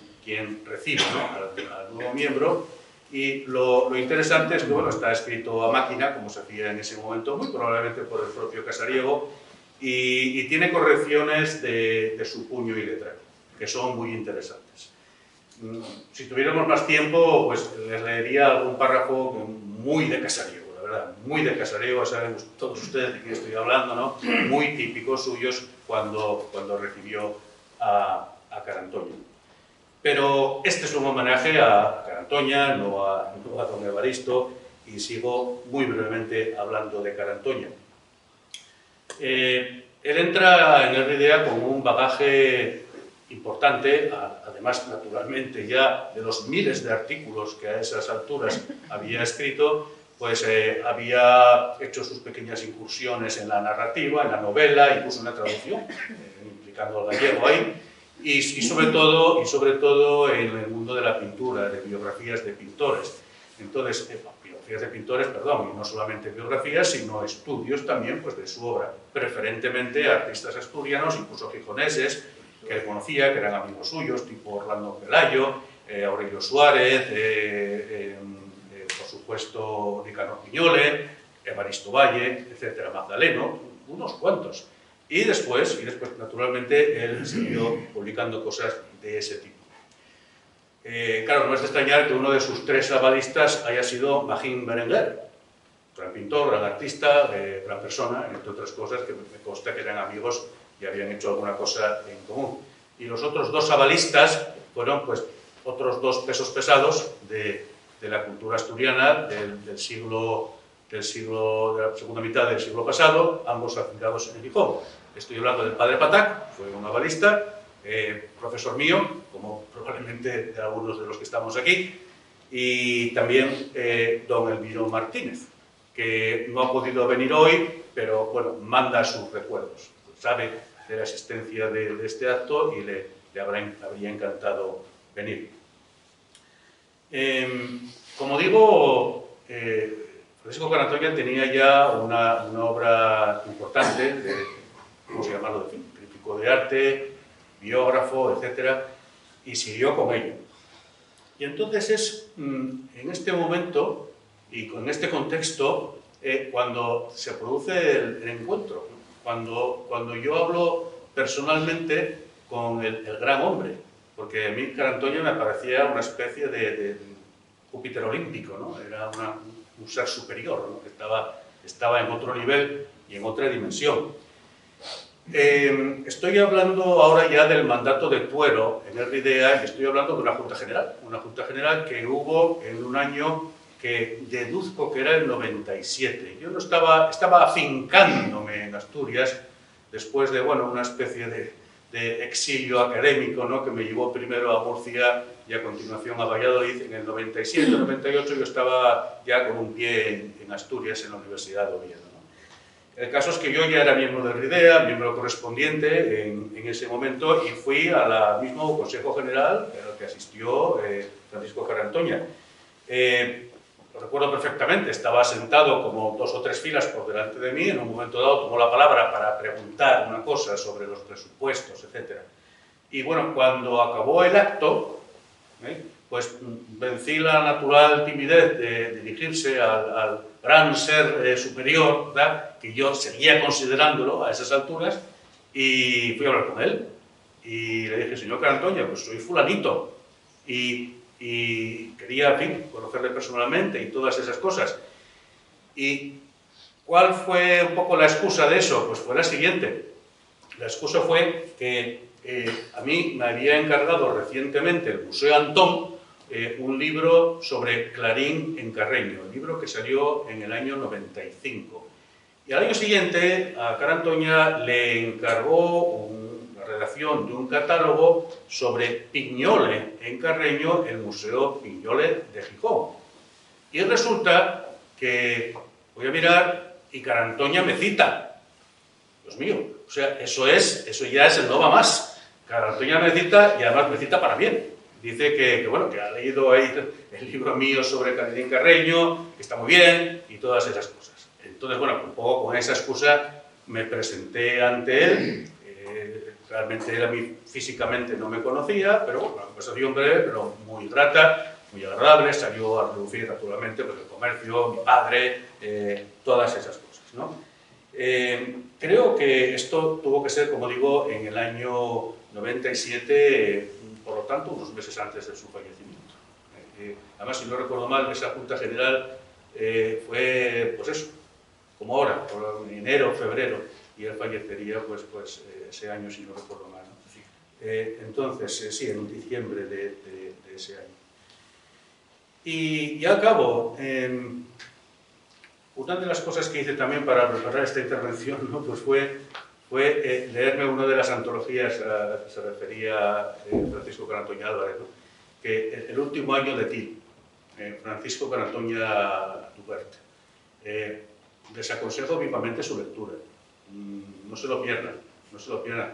Speaker 3: recibe, ¿no? al nuevo miembro, y lo interesante es que bueno, está escrito a máquina, como se hacía en ese momento, muy probablemente por el propio Casariego, y tiene correcciones de su puño y letra, que son muy interesantes. si tuviéramos más tiempo, pues les leería algún párrafo muy de Casariego, la verdad, muy de Casariego, saben todos ustedes de quién estoy hablando, ¿no? Muy típicos suyos cuando recibió a Carantoña. Pero este es un homenaje a Carantoña, no a don Evaristo, y sigo muy brevemente hablando de Carantoña. Él entra en RDA con un bagaje importante, además, naturalmente, ya de los miles de artículos que a esas alturas había escrito, pues había hecho sus pequeñas incursiones en la narrativa, en la novela, incluso en la traducción, implicando al gallego ahí, y sobre todo en el mundo de la pintura, de biografías de pintores. Entonces, biografías de pintores, perdón, y no solamente biografías, sino estudios también pues, de su obra, preferentemente artistas asturianos, incluso gijoneses, que él conocía, que eran amigos suyos, tipo Orlando Pelayo, Aurelio Suárez, por supuesto Nicanor Piñole, Evaristo Valle, etcétera, Magdaleno, unos cuantos. Y después, naturalmente, él siguió publicando cosas de ese tipo. Claro, no es de extrañar que uno de sus tres avalistas haya sido Magín Berenguer, gran pintor, gran artista, gran persona, entre otras cosas, que me consta que eran amigos y habían hecho alguna cosa en común. Y los otros dos avalistas fueron, pues, otros dos pesos pesados de la cultura asturiana de la segunda mitad del siglo pasado, ambos afincados en Gijón. Estoy hablando del padre Patac, fue un avalista, profesor mío, como probablemente de algunos de los que estamos aquí, y también don Elviro Martínez, que no ha podido venir hoy, pero bueno, manda sus recuerdos. Sabe de la existencia de este acto y le habría encantado venir. Como digo, Francisco Carantoña tenía ya una obra importante, ¿cómo se llama? De crítico de arte, biógrafo, etcétera, y siguió con ello. Y entonces es en este momento y con este contexto cuando se produce el encuentro, cuando yo hablo personalmente con el gran hombre, porque a mí Carantoña me parecía una especie de Júpiter olímpico, ¿no? Era un ser superior, ¿no? Que estaba en otro nivel y en otra dimensión. Estoy hablando ahora ya del mandato de Tuero en RDA y estoy hablando de una Junta General que hubo en un año que deduzco que era el 97. Yo no estaba afincándome en Asturias después de, bueno, una especie de exilio académico, ¿no? Que me llevó primero a Murcia y a continuación a Valladolid. En el 97, 98 yo estaba ya con un pie en Asturias, en la Universidad de Oviedo, ¿no? El caso es que yo ya era miembro de RIDEA, miembro correspondiente en ese momento, y fui al mismo Consejo General al que asistió Francisco Carantoña. Lo recuerdo perfectamente, estaba sentado como 2 o 3 filas por delante de mí, en un momento dado tomó la palabra para preguntar una cosa sobre los presupuestos, etc. Y bueno, cuando acabó el acto, pues vencí la natural timidez de dirigirse al gran ser superior, ¿verdad? Que yo seguía considerándolo a esas alturas, y fui a hablar con él. Y le dije, señor Carantoña, pues soy fulanito, y quería, en fin, conocerle personalmente y todas esas cosas. ¿Y cuál fue un poco la excusa de eso? Pues fue la siguiente. La excusa fue que a mí me había encargado recientemente el Museo Antón un libro sobre Clarín en Carreño, el libro que salió en el año 95. Y al año siguiente a Carantoña le encargó la redacción de un catálogo sobre Piñole en Carreño, el Museo Piñole de Gijón. Y resulta que voy a mirar y Carantoña me cita. Dios mío, o sea, eso ya es el no va más. Carantoña me cita y además me cita para bien. Dice que ha leído ahí el libro mío sobre Clarín en Carreño, que está muy bien y todas esas cosas. Entonces, bueno, un poco con esa excusa me presenté ante él. Realmente él a mí físicamente no me conocía, pero bueno, una conversación breve, pero muy grata, muy agradable. Salió a reducir naturalmente pues, el comercio, mi padre, todas esas cosas, ¿no? Creo que esto tuvo que ser, como digo, en el año 97, por lo tanto, unos meses antes de su fallecimiento. Además, si no recuerdo mal, esa Junta General fue, pues eso, como ahora, por enero, febrero, y él fallecería pues ese año, si no recuerdo mal, ¿no? Entonces, sí, en diciembre de ese año. Y ya acabo. Una de las cosas que hice también para preparar esta intervención, ¿no? Pues fue leerme una de las antologías a las que se refería Francisco Carantoña Álvarez, ¿no? Que el último año de ti, Francisco Carantoña Dubert. Les aconsejo vivamente su lectura. No se lo pierdan, no se lo pierdan.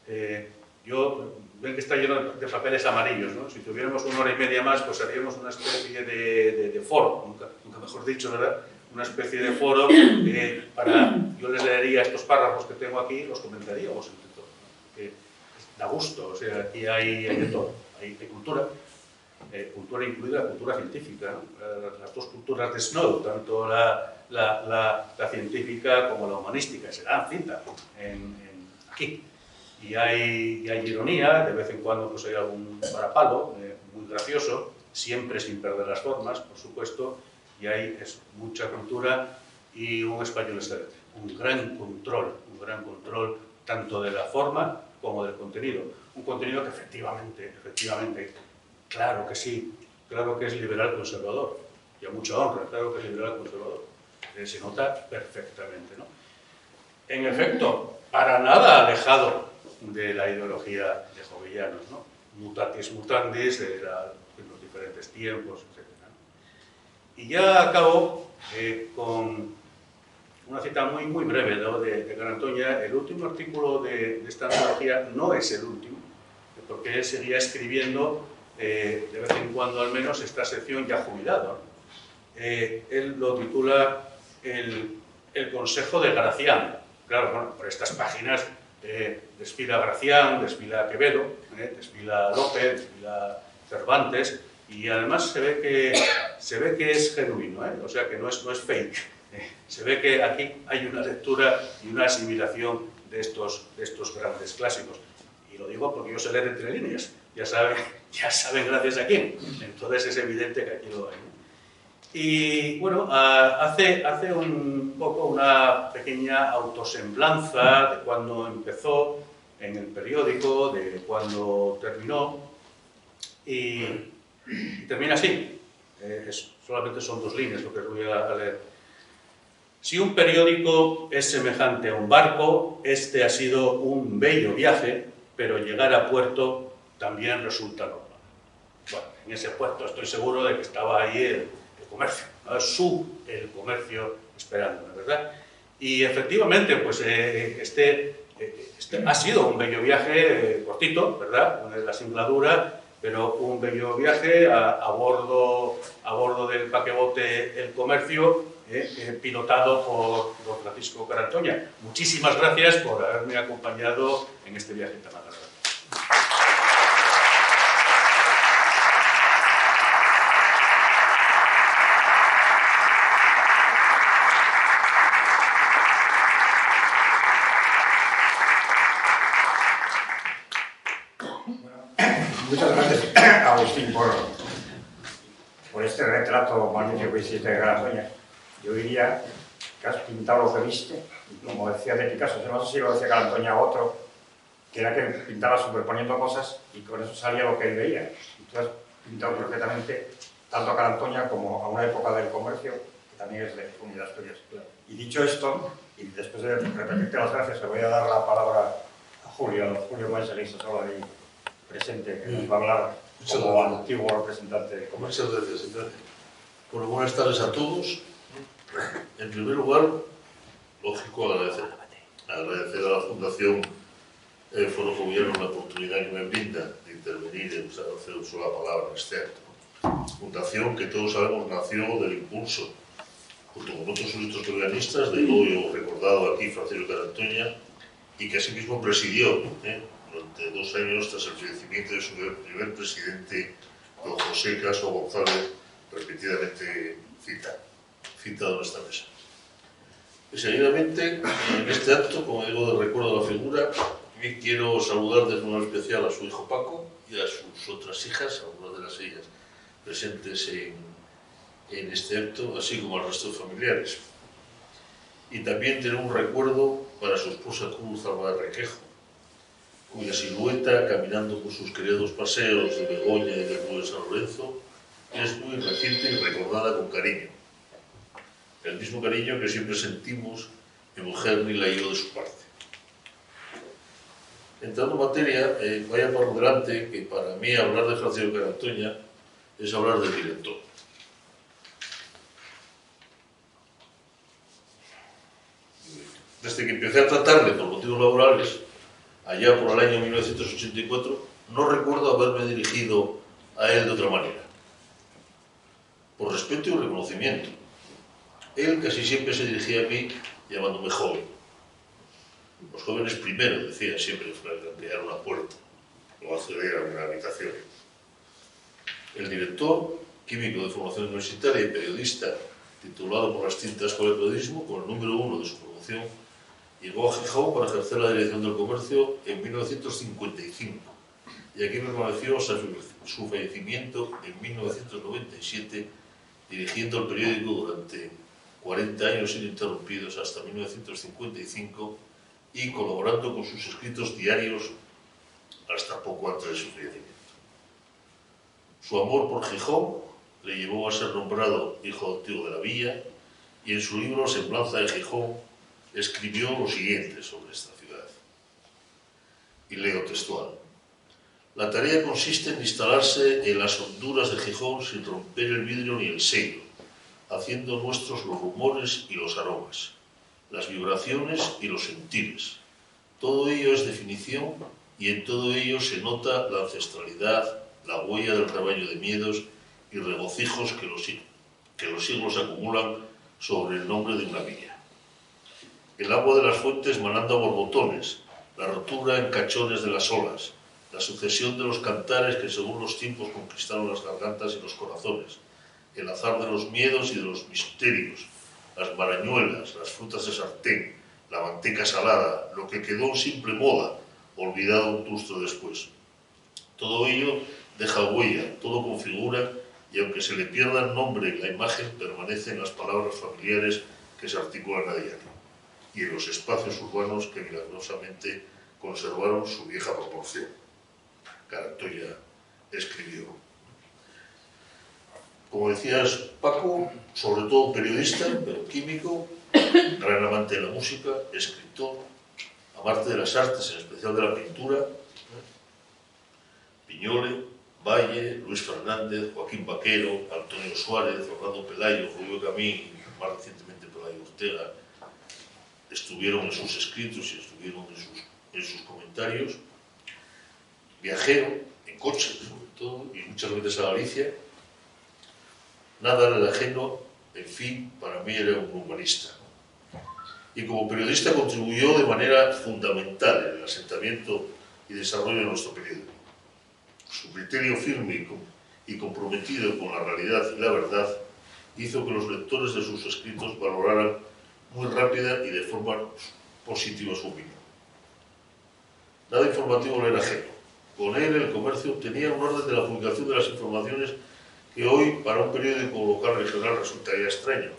Speaker 3: Ven que está lleno de papeles amarillos, ¿no? Si tuviéramos 1 hora y media más, pues haríamos una especie de foro, nunca mejor dicho, ¿verdad? Una especie de foro yo les leería estos párrafos que tengo aquí y los comentaríamos entre todos, ¿no? Da gusto, o sea, aquí hay de todo. Hay cultura, cultura incluida la cultura científica, ¿no? Las dos culturas de Snow, tanto la científica como la humanística, se dan cita aquí. Y hay ironía, de vez en cuando pues hay algún varapalo muy gracioso, siempre sin perder las formas, por supuesto, y hay mucha cultura y un español excelente, un gran control tanto de la forma como del contenido. Un contenido que efectivamente, claro que sí, claro que es liberal conservador, y a mucha honra, claro que es liberal conservador, se nota perfectamente, ¿no? En efecto, para nada alejado de la ideología de Jovellanos, ¿no? Mutatis mutandis, en los diferentes tiempos, etc. Y ya acabo con una cita muy breve, ¿no? de Carantoña. El último artículo de esta antología no es el último, porque él seguía escribiendo de vez en cuando al menos esta sección ya jubilado, ¿no? Él lo titula el Consejo de Gracián. Claro, bueno, por estas páginas desfila Gracián, desfila Quevedo, desfila López, desfila Cervantes, y además se ve que es genuino, o sea que no es fake. Se ve que aquí hay una lectura y una asimilación de estos grandes clásicos. Y lo digo porque yo sé leer entre líneas, ya saben gracias a quién. Entonces es evidente que aquí lo hay, ¿no? Y bueno, hace un poco una pequeña autosemblanza de cuando empezó en el periódico, de cuando terminó, y termina así. Solamente son 2 líneas lo que os voy a leer. Si un periódico es semejante a un barco, este ha sido un bello viaje, pero llegar a puerto también resulta normal. Bueno, en ese puerto estoy seguro de que estaba ahí el comercio, el comercio esperándome, ¿verdad? Y efectivamente, pues este ha sido un bello viaje cortito, ¿verdad? La singladura, pero un bello viaje a bordo del paquebote El Comercio, pilotado por don Francisco Carantoña. Muchísimas gracias por haberme acompañado en este viaje tan agradable.
Speaker 1: Muchas gracias, Agustín, por este retrato magnífico que hiciste de Carantoña. Yo diría que has pintado lo que viste, y como decía de Picasso, no sé si lo decía Carantoña o otro, que era que pintaba superponiendo cosas y con eso salía lo que él veía. Y tú has pintado perfectamente tanto a Carantoña como a una época del comercio, que también es de Unidad Asturias. Y dicho esto, y después de repetirte las gracias, le voy a dar la palabra a Julio Maestre, que está solo ahí presente, que nos va a hablar como antiguo representante de comercio.
Speaker 4: Muchas gracias, señor. Bueno, buenas tardes a todos. En primer lugar, lógico agradecer a la Fundación Foro Jovellanos la oportunidad que me brinda de intervenir en hacer uso de la palabra en este acto. Fundación que todos sabemos nació del impulso, junto con otros ilustres jovellanistas, del hoy recordado aquí Francisco Carantoña, y que asimismo presidió durante 2 años tras el fallecimiento de su primer presidente, don José Caso González, repetidamente citado en esta mesa. Y seguidamente, en este acto, como digo, de recuerdo a la figura, Y quiero saludar de forma especial a su hijo Paco y a sus otras hijas, algunas de las ellas presentes en este acto, así como al resto de familiares. Y también tener un recuerdo para su esposa Cruz Alba de Requejo, cuya silueta, caminando por sus queridos paseos de Begoña y de Cruz de San Lorenzo, es muy reciente y recordada con cariño. El mismo cariño que siempre sentimos mi mujer Nila y yo de su parte. Entrando en materia, vaya por delante que para mí hablar de Francisco Carantoña es hablar del director. Desde que empecé a tratarle por motivos laborales, allá por el año 1984, no recuerdo haberme dirigido a él de otra manera. Por respeto y reconocimiento. Él casi siempre se dirigía a mí llamándome joven. Los jóvenes primero, decía siempre, plantear una puerta o acceder a una habitación. El director, químico de formación universitaria y periodista, titulado por las tintas Escuela de Periodismo, con el número 1 de su promoción, llegó a Gijón para ejercer la dirección del comercio en 1955 y aquí permaneció hasta su fallecimiento en 1997, dirigiendo el periódico durante 40 años ininterrumpidos hasta 1955 y colaborando con sus escritos diarios hasta poco antes de su fallecimiento. Su amor por Gijón le llevó a ser nombrado hijo adoptivo de la villa y en su libro Semblanza de Gijón escribió lo siguiente sobre esta ciudad. Y leo textual. La tarea consiste en instalarse en las honduras de Gijón sin romper el vidrio ni el sello, haciendo nuestros los rumores y los aromas, las vibraciones y los sentires. Todo ello es definición y en todo ello se nota la ancestralidad, la huella del rebaño de miedos y regocijos que los siglos acumulan sobre el nombre de una villa. El agua de las fuentes manando a borbotones, la rotura en cachones de las olas, la sucesión de los cantares que según los tiempos conquistaron las gargantas y los corazones, el azar de los miedos y de los misterios, las marañuelas, las frutas de sartén, la manteca salada, lo que quedó en simple moda, olvidado un lustro después. Todo ello deja huella, todo configura, y aunque se le pierda el nombre y la imagen, permanecen las palabras familiares que se articulan a diario, y en los espacios urbanos que milagrosamente conservaron su vieja proporción. Carantoña escribió. Como decías, Paco, sobre todo periodista, pero químico, gran amante de la música, escritor, amante de las artes, en especial de la pintura, Piñole, Valle, Luis Fernández, Joaquín Vaquero, Antonio Suárez, Orlando Pelayo, Rubio Camín y más recientemente Pelayo Ortega estuvieron en sus escritos y estuvieron en sus comentarios. Viajero, en coche sobre todo, y muchas veces a Galicia. Nada era ajeno, en fin, para mí era un humanista. Y como periodista contribuyó de manera fundamental en el asentamiento y desarrollo de nuestro periódico. Su criterio firme y comprometido con la realidad y la verdad hizo que los lectores de sus escritos valoraran muy rápida y de forma positiva su opinión. Nada informativo le era ajeno. Con él el comercio obtenía un orden de la publicación de las informaciones que hoy para un periódico local regional resultaría extraño.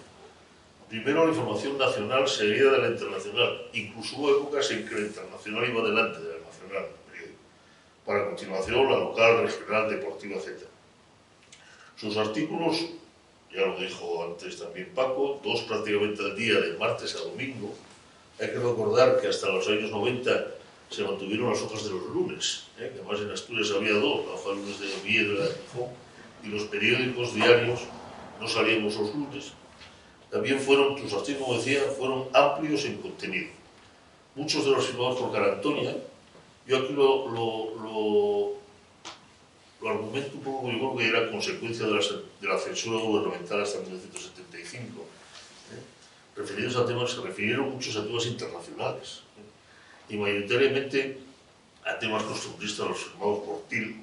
Speaker 4: Primero la información nacional seguida de la internacional, incluso hubo épocas en que la internacional iba delante de la nacional, el periódico. Para a continuación la local, regional, deportiva, etc. Sus artículos, ya lo dijo antes también Paco, 2 prácticamente al día, de martes a domingo. Hay que recordar que hasta los años 90 se mantuvieron las hojas de los lunes, que además en Asturias había 2, la hoja de lunes de Oviedo y la de Gijón, y los periódicos diarios no salíamos los lunes. También fueron, sus artículos, como decía, fueron amplios en contenido. Muchos de los firmados por Carantoña, yo aquí lo argumento un poco, yo creo que era consecuencia de la censura gubernamental hasta 1975. Referidos a temas, se refirieron muchos a temas internacionales, y mayoritariamente a temas costumbristas, los firmados por Till,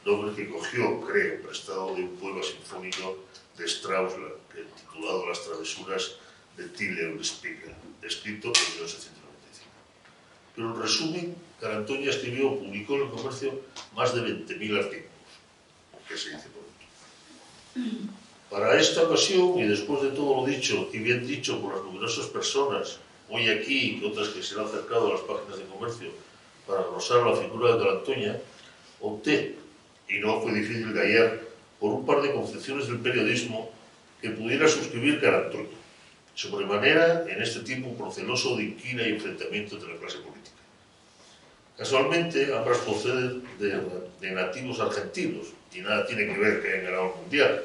Speaker 4: nombre que cogió, creo, prestado de un poema sinfónico de Strauss, titulado Las travesuras de Till Eulenspiegel, escrito en 1895. Pero en resumen, Carantoña escribió o publicó en el Comercio más de 20.000 artículos, que se dice pronto. Para esta ocasión, y después de todo lo dicho y bien dicho por las numerosas personas hoy aquí y otras que se han acercado a las páginas de Comercio para glosar la figura de Carantoña, opté, y no fue difícil de hallar, por un par de concepciones del periodismo que pudiera suscribir Carantoña, sobremanera en este tiempo proceloso de inquina y enfrentamiento entre la clase política. Casualmente, ambas proceden de nativos argentinos y nada tiene que ver que hayan ganado el Mundial.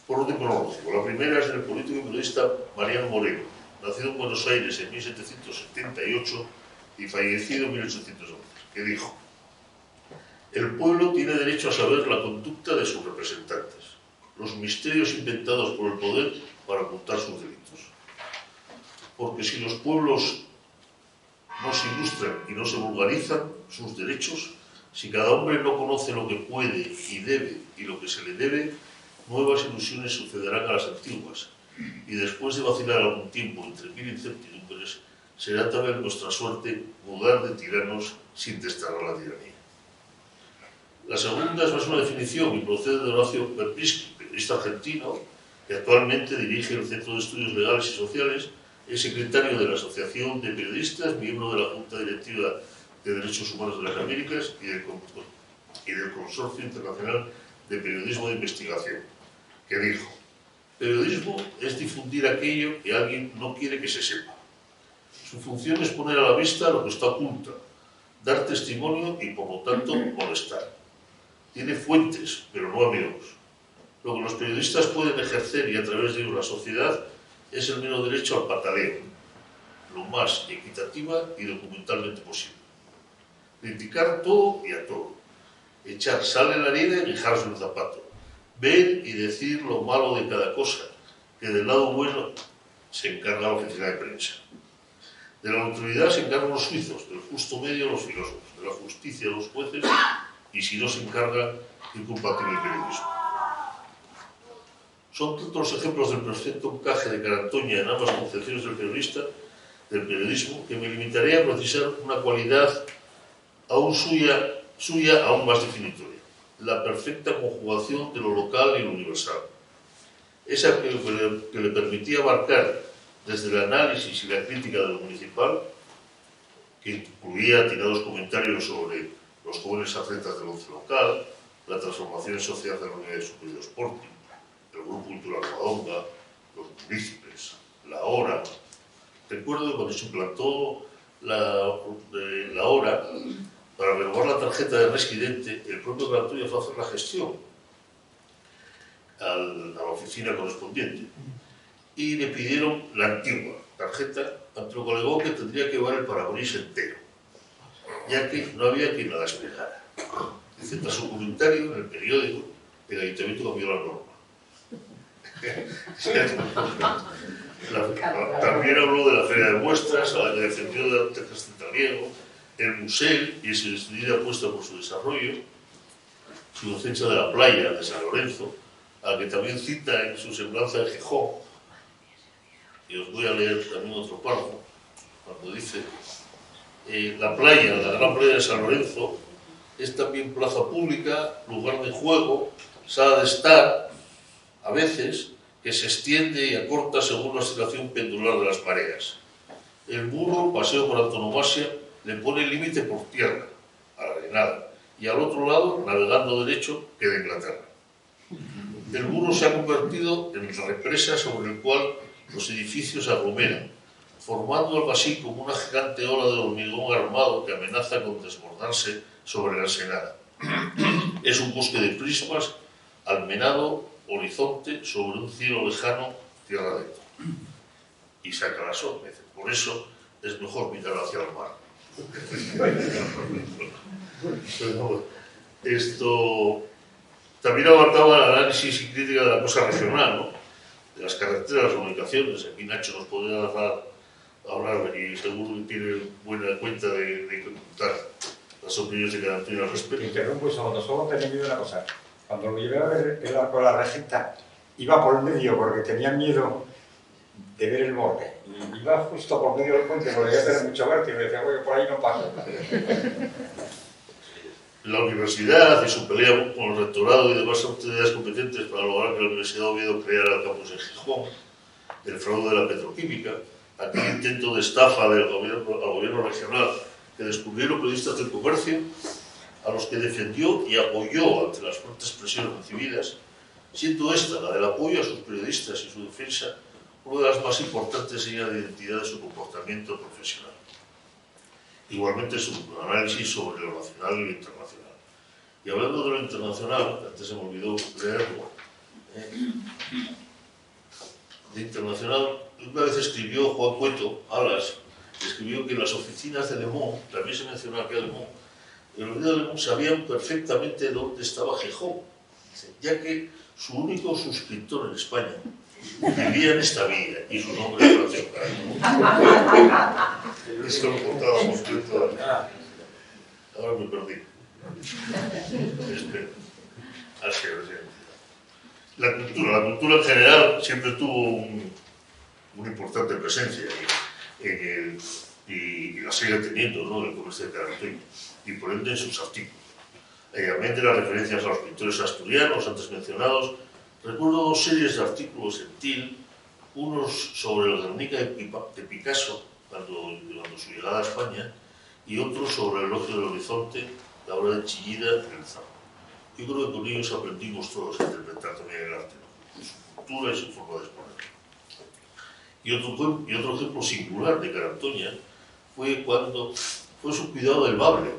Speaker 4: Por orden cronológico, la primera es del político y periodista Mariano Moreno, nacido en Buenos Aires en 1778 y fallecido en 1811, que dijo: el pueblo tiene derecho a saber la conducta de sus representantes, los misterios inventados por el poder para ocultar sus delitos. Porque si los pueblos no se ilustran y no se vulgarizan sus derechos, si cada hombre no conoce lo que puede y debe y lo que se le debe, nuevas ilusiones sucederán a las antiguas, y después de vacilar algún tiempo entre mil incertidumbres, será también nuestra suerte mudar de tiranos sin desterrar la tiranía. La segunda es más una definición y procede de Horacio Verbitsky, periodista argentino, que actualmente dirige el Centro de Estudios Legales y Sociales, es secretario de la Asociación de Periodistas, miembro de la Junta Directiva de Derechos Humanos de las Américas y del Consorcio Internacional de Periodismo de Investigación, que dijo: periodismo es difundir aquello que alguien no quiere que se sepa. Su función es poner a la vista lo que está oculto, dar testimonio y, por lo tanto, molestar. Tiene fuentes, pero no amigos. Lo que los periodistas pueden ejercer y a través de ello la sociedad es el mero derecho al pataleo, lo más equitativa y documentalmente posible. Criticar todo y a todo. Echar sal en la herida y lijarse el zapato. Ver y decir lo malo de cada cosa, que del lado bueno se encarga la oficina de prensa. De la autoridad se encargan los suizos, del justo medio los filósofos, de la justicia los jueces, y si no se encarga, ¿qué culpa tiene el periodismo? Son tantos los ejemplos del perfecto encaje de Carantoña en ambas concepciones del periodismo, que me limitaré a precisar una cualidad aún suya aún más definitoria: la perfecta conjugación de lo local y lo universal. Esa que le permitía abarcar desde el análisis y la crítica de lo municipal, que incluía atinados comentarios sobre los jóvenes atletas del once local, la transformación social de la Unidad de Superior Sporting, el Grupo Cultural Guadonga, los municipios, la hora. Recuerdo cuando se implantó la hora, para renovar la tarjeta de residente, el propio Carantoña fue a hacer la gestión a la oficina correspondiente y le pidieron la antigua tarjeta, ante lo que alegó que tendría que llevar el parabrisas entero, ya que no había quien la desplegara. Dice, tras su comentario en el periódico, el ayuntamiento cambió la norma. También habló de la feria de muestras, a la que defendió de Artes Centraliego, el museo y su decidida apuesta por su desarrollo, su defensa de la playa de San Lorenzo, a la que también cita en su semblanza de Gijón. Y os voy a leer también otro párrafo, cuando dice: la playa, la gran playa de San Lorenzo, es también plaza pública, lugar de juego, sala de estar, a veces, que se extiende y acorta según la oscilación pendular de las mareas. El muro, paseo por antonomasia, le pone límite por tierra, a la arenada, y al otro lado, navegando derecho, queda Inglaterra. El muro se ha convertido en represa sobre el cual los edificios se aglomeran, formando algo así como una gigante ola de hormigón armado que amenaza con desbordarse sobre la ensenada. Es un bosque de prismas, almenado, horizonte, sobre un cielo lejano, tierra adentro. Y saca la sombra, dice, por eso es mejor mirar hacia el mar. Esto también abarcaba el análisis y crítica de la cosa regional, ¿no? De las carreteras, las comunicaciones. Aquí Nacho nos podría hablar y seguro que tiene buena cuenta de contar las opiniones de Carantoña al respecto.
Speaker 1: Interrumpo un segundo, solo tenía miedo de una cosa. Cuando lo llevé a ver el arco de la Regenta, iba por el medio porque tenía miedo de ver el borde. Y iba justo por medio del puente, porque debía tener mucho vértigo, y me decía, oye, por ahí no paso.
Speaker 4: La universidad y su pelea con el rectorado y demás autoridades competentes para lograr que la Universidad de Oviedo creara el campus en Gijón, el fraude de la petroquímica, aquel intento de estafa del gobierno regional que descubrieron periodistas del comercio, a los que defendió y apoyó ante las fuertes presiones recibidas, siendo esta, la del apoyo a sus periodistas y su defensa, una de las más importantes señales de identidad de su comportamiento profesional. Igualmente su análisis sobre lo nacional y lo internacional. Y hablando de lo internacional, antes se me olvidó leerlo, de internacional, una vez escribió Juan Cueto, Alas, escribió que en las oficinas de Le Monde, también se menciona aquí a Le Monde, en el de Le Monde sabían perfectamente dónde estaba Gijón, ya que su único suscriptor en España vivía en esta villa y su nombre era Francisco Cano. Esto lo contábamos toda. Ahora me perdí. Espera. Así es. La cultura en general siempre tuvo una importante presencia y la sigue teniendo, ¿no?, en el comercio de Carantoña y por ende en sus artículos. Obviamente las referencias a los pintores asturianos antes mencionados. Recuerdo dos series de artículos en TIL, unos sobre el Guernica de Picasso, cuando su llegada a España, y otros sobre el elogio del horizonte, la obra de Chillida en el Zamo. Yo creo que con ellos aprendimos todos a interpretar también el arte, ¿no?, su cultura y su forma de exponer. Y otro ejemplo singular de Carantoña fue cuando fue su cuidado del bable,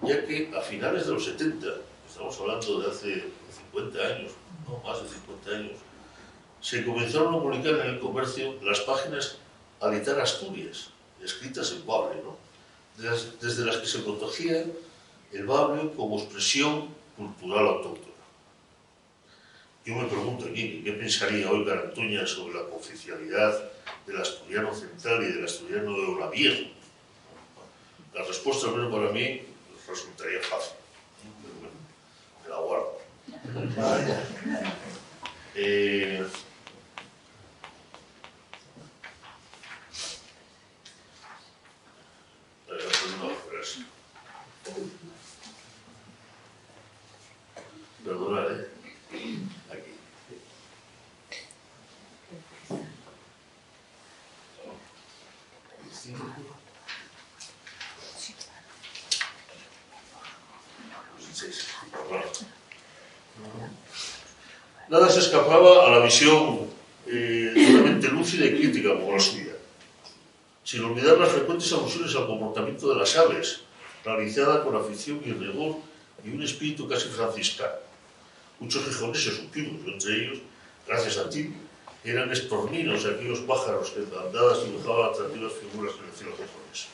Speaker 4: ya que a finales de los 70, estamos hablando de hace 50 años, no, más de 50 años, se comenzaron a publicar en el comercio las páginas Alitar Asturias, escritas en bable, ¿no?, desde las que se protegía el bable como expresión cultural autóctona. Yo me pregunto aquí, ¿qué pensaría hoy Carantoña sobre la cooficialidad del asturiano central y del asturiano de Olaviejo? La respuesta, al menos para mí, resultaría fácil. Pero bueno, me la guardo. Perdonad, aquí. Nada se escapaba a la visión totalmente lúcida y crítica como la suya, sin olvidar las frecuentes alusiones al comportamiento de las aves, realizada con afición y rigor y un espíritu casi franciscano. Muchos gijoneses supimos, entre ellos, gracias a ti, eran estorninos aquellos pájaros que en bandadas dibujaban atractivas figuras en el cielo japonés.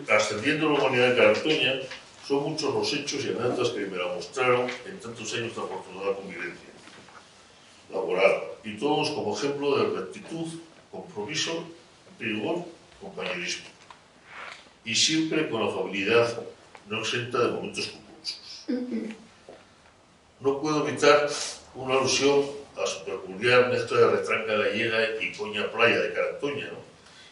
Speaker 4: Ascendiendo la humanidad de Carantoña, son muchos los hechos y anécdotas que me la mostraron en tantos años de afortunada convivencia laboral, y todos como ejemplo de rectitud, compromiso, rigor, compañerismo. Y siempre con afabilidad, no exenta de momentos convulsos. No puedo evitar una alusión a su peculiar mezcla de retranca gallega y coña playa de Carantoña, ¿no?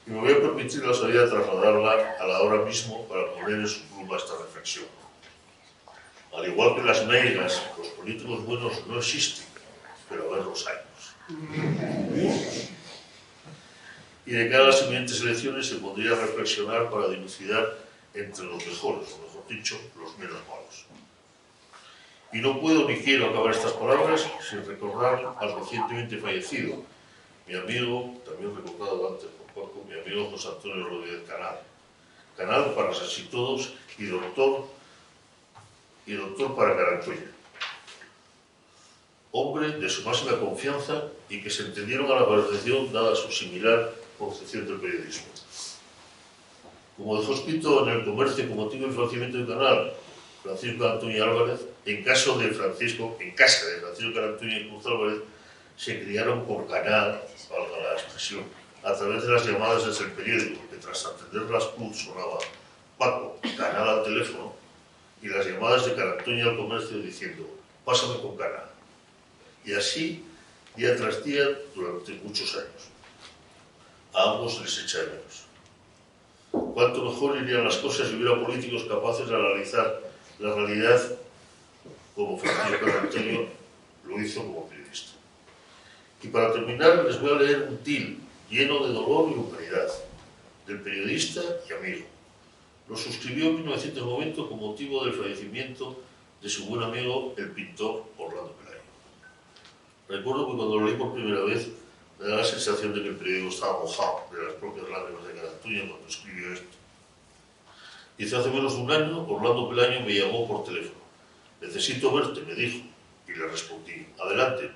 Speaker 4: Y me voy a permitir la salida de trasladarla a la hora mismo para poner en su pluma esta reflexión. Al igual que las meigas, los políticos buenos no existen, pero a ver los años. Y de cara a las siguientes elecciones se podría reflexionar para dilucidar entre los mejores, o mejor dicho, los menos malos. Y no puedo ni quiero acabar estas palabras sin recordar al recientemente fallecido, mi amigo, también recordado antes por Paco, mi amigo José Antonio Rodríguez Canal. Canal para casi todos y doctor para Carantoña. Hombre de su máxima confianza y que se entendieron a la perfección dada su similar concepción del periodismo. Como dejó escrito en el comercio con motivo del fallecimiento del Canal, Francisco Carantoña Álvarez, en casa de Francisco Carantoña y Cruz Álvarez, se criaron por Canal, valga la expresión, a través de las llamadas desde el periódico, que tras atender las Cruz sonaba Paco, Canal al teléfono, y las llamadas de Carantoña al comercio diciendo, pásame con Canal. Y así día tras día durante muchos años. A ambos les echa de menos. Cuánto mejor irían las cosas si hubiera políticos capaces de analizar la realidad como Francisco Antonio lo hizo como periodista. Y para terminar les voy a leer un til lleno de dolor y humanidad del periodista y amigo. Lo suscribió en 1990 con motivo del fallecimiento de su buen amigo, el pintor Orlando Pelayo. Recuerdo que cuando lo leí por primera vez me da la sensación de que el periódico estaba mojado de las propias lágrimas de Carantoña cuando escribió esto. Dice, hace menos de un año, Orlando Pelayo me llamó por teléfono. Necesito verte, me dijo, y le respondí, adelante,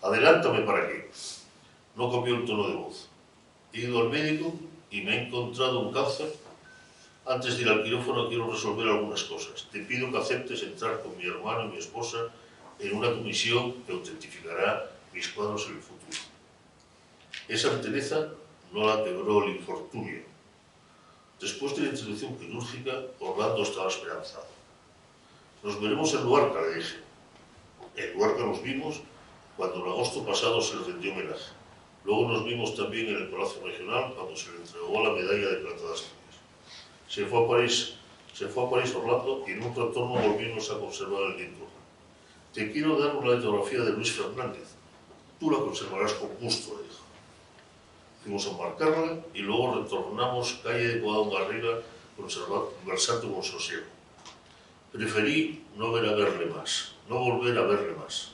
Speaker 4: adelántame para qué. No cambió el tono de voz. He ido al médico y me he encontrado un cáncer. Antes de ir al quirófano quiero resolver algunas cosas. Te pido que aceptes entrar con mi hermano y mi esposa en una comisión que autentificará mis cuadros en el futuro. Esa entereza no la quebró el infortunio. Después de la intervención quirúrgica, Orlando estaba esperanzado. Nos veremos en Luarca, le dije. En Luarca nos vimos cuando en agosto pasado se le rindió homenaje. Luego nos vimos también en el Palacio Regional cuando se le entregó la medalla de plata de Asturias. Se fue a París Orlando y en un retorno volvimos a conservar el libro. Te quiero dar una litografía de Luis Fernández. Tú la conservarás con gusto, le dijo. Fuimos a marcarla y luego retornamos calle de Guadalgarriga conversando con sosiego. Preferí no volver a verle más.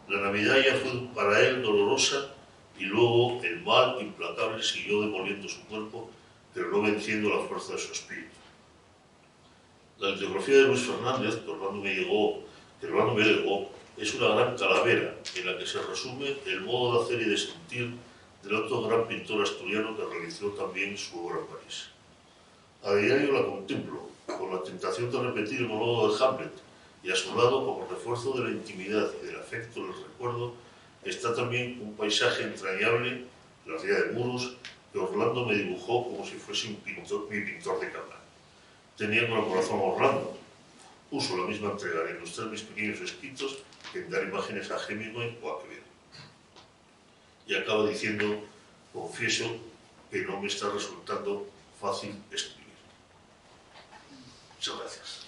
Speaker 4: La Navidad ya fue para él dolorosa y luego el mal implacable siguió demoliendo su cuerpo, pero no venciendo la fuerza de su espíritu. La litografía de Luis Fernández, que Orlando me legó, es una gran calavera en la que se resume el modo de hacer y de sentir del otro gran pintor asturiano que realizó también su obra en París. A diario la contemplo, con la tentación de repetir el monólogo de Hamlet, y a su lado, como refuerzo de la intimidad y del afecto del recuerdo, está también un paisaje entrañable, la ría de Muros, que Orlando me dibujó como si fuese mi pintor de cámara. Tenía con el corazón a Orlando. Uso la misma entrega en ilustrar mis pequeños escritos que en dar imágenes a Hemingway o a Quevedo. Y acaba diciendo, confieso que no me está resultando fácil escribir. Muchas gracias.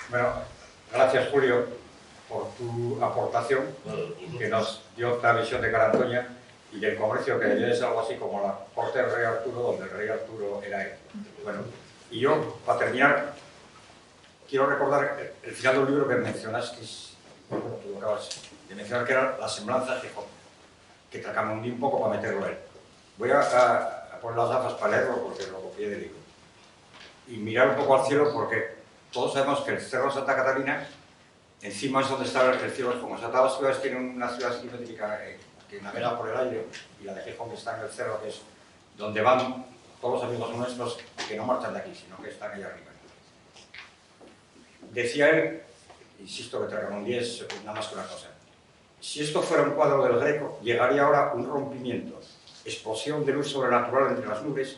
Speaker 1: Bueno, gracias Julio por tu aportación que nos dio otra visión de Carantoña y del comercio, que es algo así como la corte del rey Arturo, donde el rey Arturo era él. Bueno, y yo, para terminar, quiero recordar el final del libro que mencionaste, tú lo acabas de mencionar, que era La semblanza de Gijón, que te acamondí un poco para meterlo a él. Voy a poner las gafas para leerlo porque lo copié del libro. Y mirar un poco al cielo porque todos sabemos que el Cerro Santa Catalina, encima es donde está el cielo. Como todas las ciudades tienen una ciudad simétrica que navega por el aire, y la de Gijón que está en el cerro, que es donde van todos los amigos nuestros que no marchan de aquí, sino que están allá arriba. Decía él, insisto que Tracamondí es nada más que una cosa, si esto fuera un cuadro del Greco, llegaría ahora un rompimiento, explosión de luz sobrenatural entre las nubes,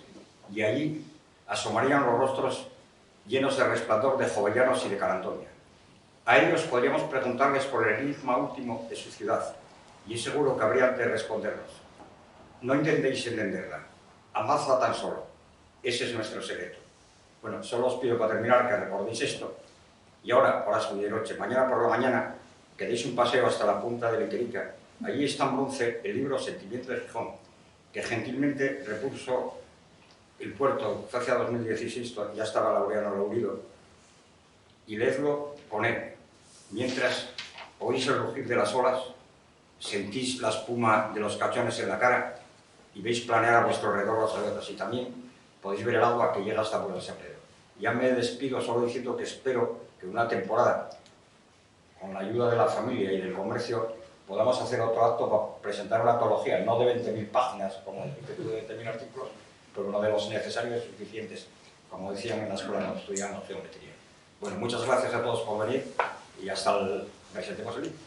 Speaker 1: y allí asomarían los rostros llenos de resplandor de Jovellanos y de Carantoña. A ellos podríamos preguntarles por el enigma último de su ciudad, y es seguro que habrían de respondernos. No intentéis entenderla, amadla tan solo. Ese es nuestro secreto. Bueno, solo os pido para terminar que recordéis esto. Y ahora, horas muy de noche, mañana por la mañana, que deis un paseo hasta la punta de Lequerica. Allí está en bronce el libro Sentimiento de Gijón, que gentilmente repuso el puerto, fue hacia 2016, ya estaba Laureano Laurido, y leedlo con él. Mientras oís el rugir de las olas, sentís la espuma de los cachones en la cara y veis planear a vuestro alrededor las aletas, y también podéis ver el agua que llega hasta por el Sagrero. Ya me despido solo diciendo que espero que una temporada, con la ayuda de la familia y del comercio, podamos hacer otro acto para presentar una antología, no de 20.000 páginas, como dijiste tú, de 20.000 artículos, pero uno de los necesarios y suficientes, como decían en la escuela cuando estudiamos geometría. Bueno, muchas gracias a todos por venir y hasta el... presentemos el libro.